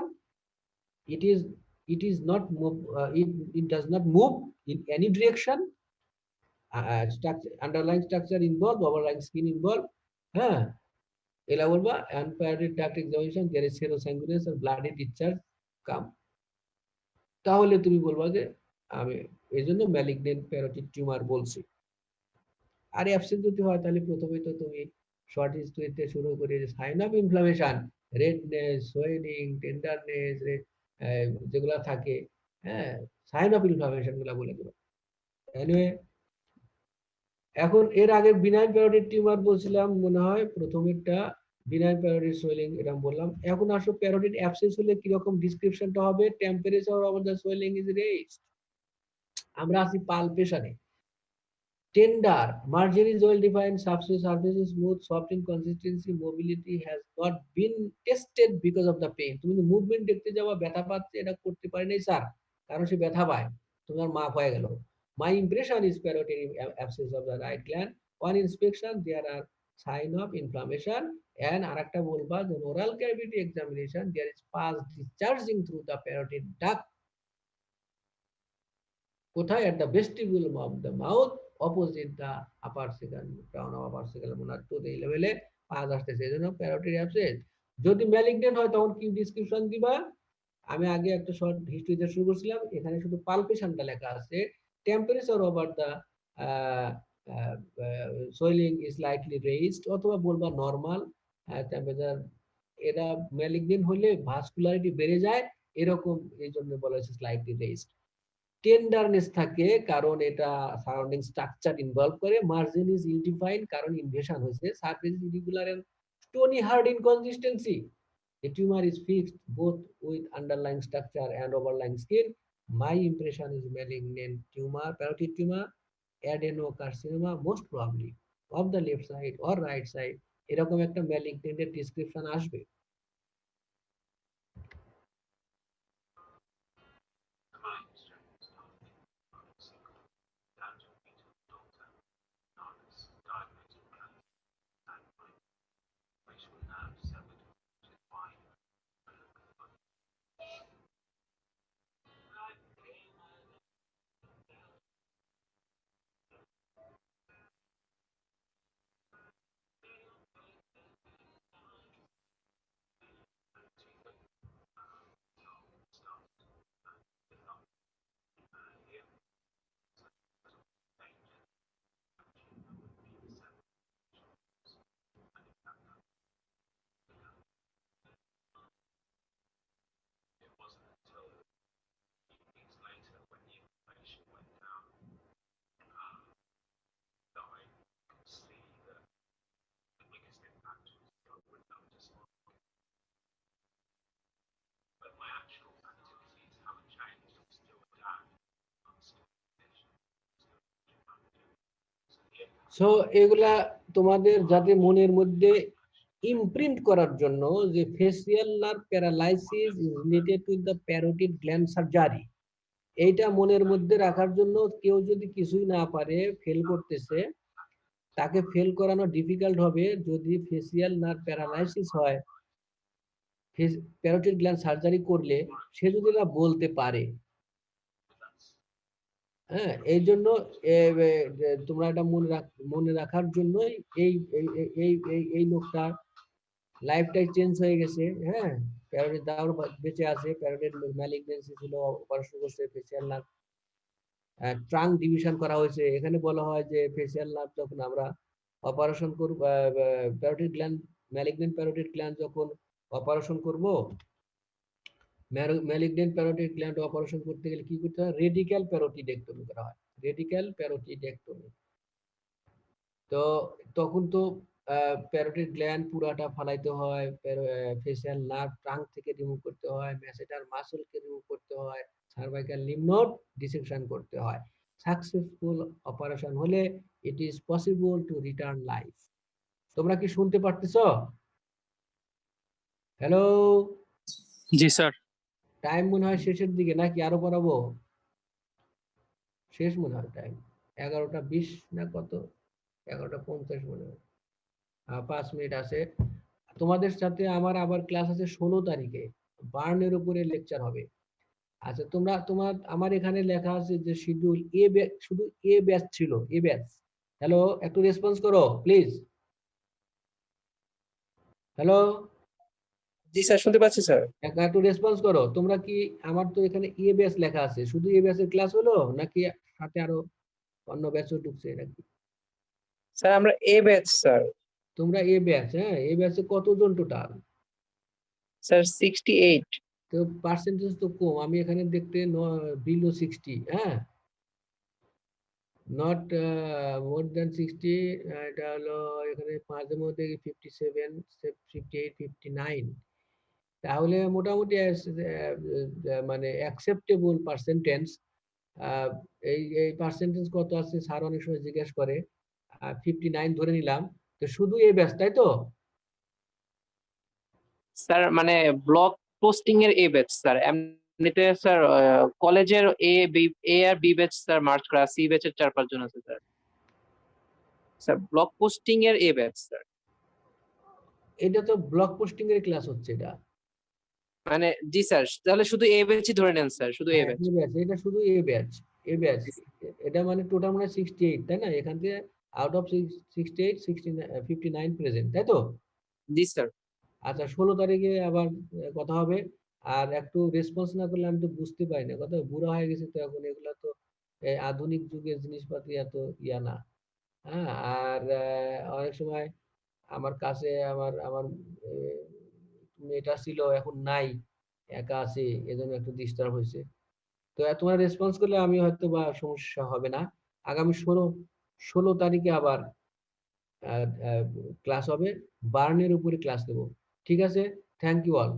it is not move, it does not move in any direction, structure, underlying structure involved, overlying skin involved, হ্যাঁ এলা বলবা unparalleled duct examination, there is serosanguinous or bloody discharge come, তাহলে তুমি বলবা যে আমি এই জন্য ম্যালিগনেন্ট প্যারোটিড টিউমার বলছি। আর অ্যাবসেন্ট যদি হয় তাহলে প্রথমেই তো তুমি শর্ট হিস্ট্রিতে শুরু করে sign of inflammation, redness, swelling, tenderness, যেগুলা থাকে, হ্যাঁ সাইন অফ ইনফ্লামেশন গুলা বলে দেবো। এনিওয়ে, এখন এর আগে বিনাইন প্যারোটিড টিউমার বলছিলাম মনে হয় প্রথমেরটা, বিনাইন প্যারোটিড সোয়েলিং এরকম বললাম। এখন আসো প্যারোটিড অ্যাবসেন্স হলে কিরকম ডিসক্রিপশনটা হবে? Temperature of the swelling is raised. আমরা আছি পালপেশনে। Tender, margin is well defined, surface is smooth, soft in consistency, mobility has not been tested because of the pain. তুমি মুভমেন্ট দেখতে যাওয়া, ব্যথা পাচ্ছে, এটা করতে পারি নাই স্যার, কারণ সে ব্যথা পায়, তোমার মাপ হয়ে গেল। My impression is parotid abscess of the right gland. On inspection, there are sign of inflammation, and আরেকটা বলবা যে oral cavity examination, there is pus discharging through the parotid duct. কোথায়? at the vestibule of the mouth, opposite the upper cecal, crown of upper cecal molar to the লেভেলে pass আসতেছে, এজন্য parotid abscess. যদি malignant হয় তখন কি description দিবা? আমি আগে একটা শর্ট হিস্ট্রিতে শুরু করছিলাম, এখানে শুধু পালপেশনটা লেখা আছে। Temperature over the swelling is slightly raised, অথবা বলবা নরমাল টেম্পারেচার। এরা ম্যালিগন্যান্ট হলে ভাস্কুলারিটি বেড়ে যায়, এরকম এই জন্য বলা হয়েছে স্লাইটলি রেজড। টেন্ডারনেস থাকে কারণ এটা সারাউন্ডিং স্ট্রাকচার ইনভলভ করে, মার্জিন ইজ ইল ডিফাইন্ড কারণ ইনভেশন হয়েছে, surface is irregular and stony hard inconsistency, the tumor is fixed both with underlying structure and overlying skin. My impression is malignant tumor, parotid tumor, adenocarcinoma most probably of the left side or right side, এরকম একটা ম্যালিগন্যান্টের description আসবে। So এগুলা তোমাদের যাতে মনের মধ্যে imprint করার জন্য যে facial nerve paralysis is related with the parotid gland surgery, এইটা মনের মধ্যে রাখার জন্য কেউ যদি কিছুই না পারে, ফেল করতেছে, তাকে ফেল করানো ডিফিকাল্ট হবে যদি ফেসিয়াল নার্ভ প্যারালাইসিস হয়, প্যারোটিড গ্ল্যান্ড সার্জারি করলে সে যদি না বলতে পারে। হ্যাঁ, এই জন্য তোমরা এটা মনে রাখার জন্য এই এই লোকটা লাইফটাই চেঞ্জ হয়ে গেছে। হ্যাঁ, প্যারোটিড দাও বেঁচে আছে, প্যারোটিড ম্যালিগন্যান্সি ছিল, অপারেশন করছে, ফেসিয়াল নার্ভ ট্রাঙ্ক ডিভিশন করা হয়েছে। এখানে বলা হয় যে ফেসিয়াল নার্ভ যখন আমরা অপারেশন করব, parotid gland, malignant parotid gland যখন অপারেশন করব, ম্যালিগন্যান্ট প্যারোটিড গ্ল্যান্ড অপারেশন করতে গেলে কি করতে হয়? রেডিক্যাল প্যারোটিডেক্টমি করা হয়, রেডিক্যাল প্যারোটিডেক্টমি। তো তখন তো প্যারোটিড গ্ল্যান্ড পুরাটা ফালাইতে হয়, ফেসিয়াল নার্ভ ট্রাঙ্ক থেকে রিমুভ করতে হয়, ম্যাসেটার মাসলকে রিমুভ করতে হয়, সার্ভাইকাল লিম্ফ নোড ডিসেকশন করতে হয়। সাকসেসফুল অপারেশন হলে it is possible to return life. তোমরা কি শুনতে পারতেছো? হ্যালো, জি স্যার। টাইম মনে হয় শেষের দিকে, নাকি আরো পড়াবো? শেষ মনে হয় টাইম, 11:20 না কত, 11:50 মনে হয়। 5 মিনিট আছে। তোমাদের সাথে আমার আবার ক্লাস আছে 16 তারিখে, বার্নের উপরে লেকচার হবে। আচ্ছা, আমার এখানে লেখা আছে যে শিডিউল এ, শুধু এ ব্যাচ ছিল, এ ব্যাচ। হ্যালো, একটু রেসপন্স করো প্লিজ। হ্যালো, জি স্যার, শুনতে পাচ্ছি স্যার। একটু রেসপন্স করো। তোমরা কি, আমার তো এখানে এ ব্যাচ লেখা আছে, শুধু এ ব্যাচের ক্লাস হলো নাকি সাথে আরো অন্য ব্যাচও ঢুকছে নাকি? স্যার আমরা এ ব্যাচ স্যার। তোমরা এ ব্যাচ, হ্যাঁ, এ ব্যাচে কতজন টোটাল? স্যার 68। তো পার্সেন্টেজ তো কম, আমি এখানে দেখতে বিলো 60, হ্যাঁ, নট মোর দেন 60। এটা হলো এখানে মাঝে মধ্যে 57, 58, 59। তাহলে মোটামুটি মানে অ্যাকসেপ্টেবল পার্সেন্টেজ। এই পার্সেন্টেজ কত আছে স্যার অনেক সময় জিজ্ঞেস করে। 59 ধরে নিলাম। তো শুধু এই ব্যাচ, তাই তো? স্যার মানে ব্লক পোস্টিং এর এ ব্যাচ স্যার। এমনিতে স্যার কলেজের এ আর বি ব্যাচ স্যার মার্চ করা, সি ব্যাচের 4-5 জন আছে স্যার। স্যার ব্লক পোস্টিং এর এ ব্যাচ স্যার। এটা তো ব্লক পোস্টিং এর ক্লাস হচ্ছে এটা। মানে জি স্যার, তাহলে শুধু এ ব্যাচই ধরে নেন স্যার, শুধু এ হ্যাঁ, ব্যাচ। এ ব্যাচ, এটা শুধু এ ব্যাচ, এ ব্যাচ। এটা মানে টোটাল মানে 68, তাই না? এখান থেকে আউট অফ 68, 59 প্রেজেন্ট, তাই তো? জি স্যার। আচ্ছা, 16 তারিখে আবার কথা হবে। আর একটু রেসপন্স না করলে আমি তো বুঝতে পারি না, কথা বুড়া হয়ে গেছে তো এখন, এগুলা তো আধুনিক যুগের জিনিসপাতি এত ইয়া না। হ্যাঁ, আর অনেক সময় আমার কাছে আমার আমার মেয়েটা ছিল, এখন নাই, একা আছে, এজন্য একটু ডিস্টার্ব হয়েছে। তো তোমরা রেসপন্স করলে আমি হয়তো বা সমস্যা হবে না। আগামী 16 তারিখে আবার ক্লাস হবে, বার্নের উপরে ক্লাস দেবো। ঠিক আছে, থ্যাংক ইউ অল।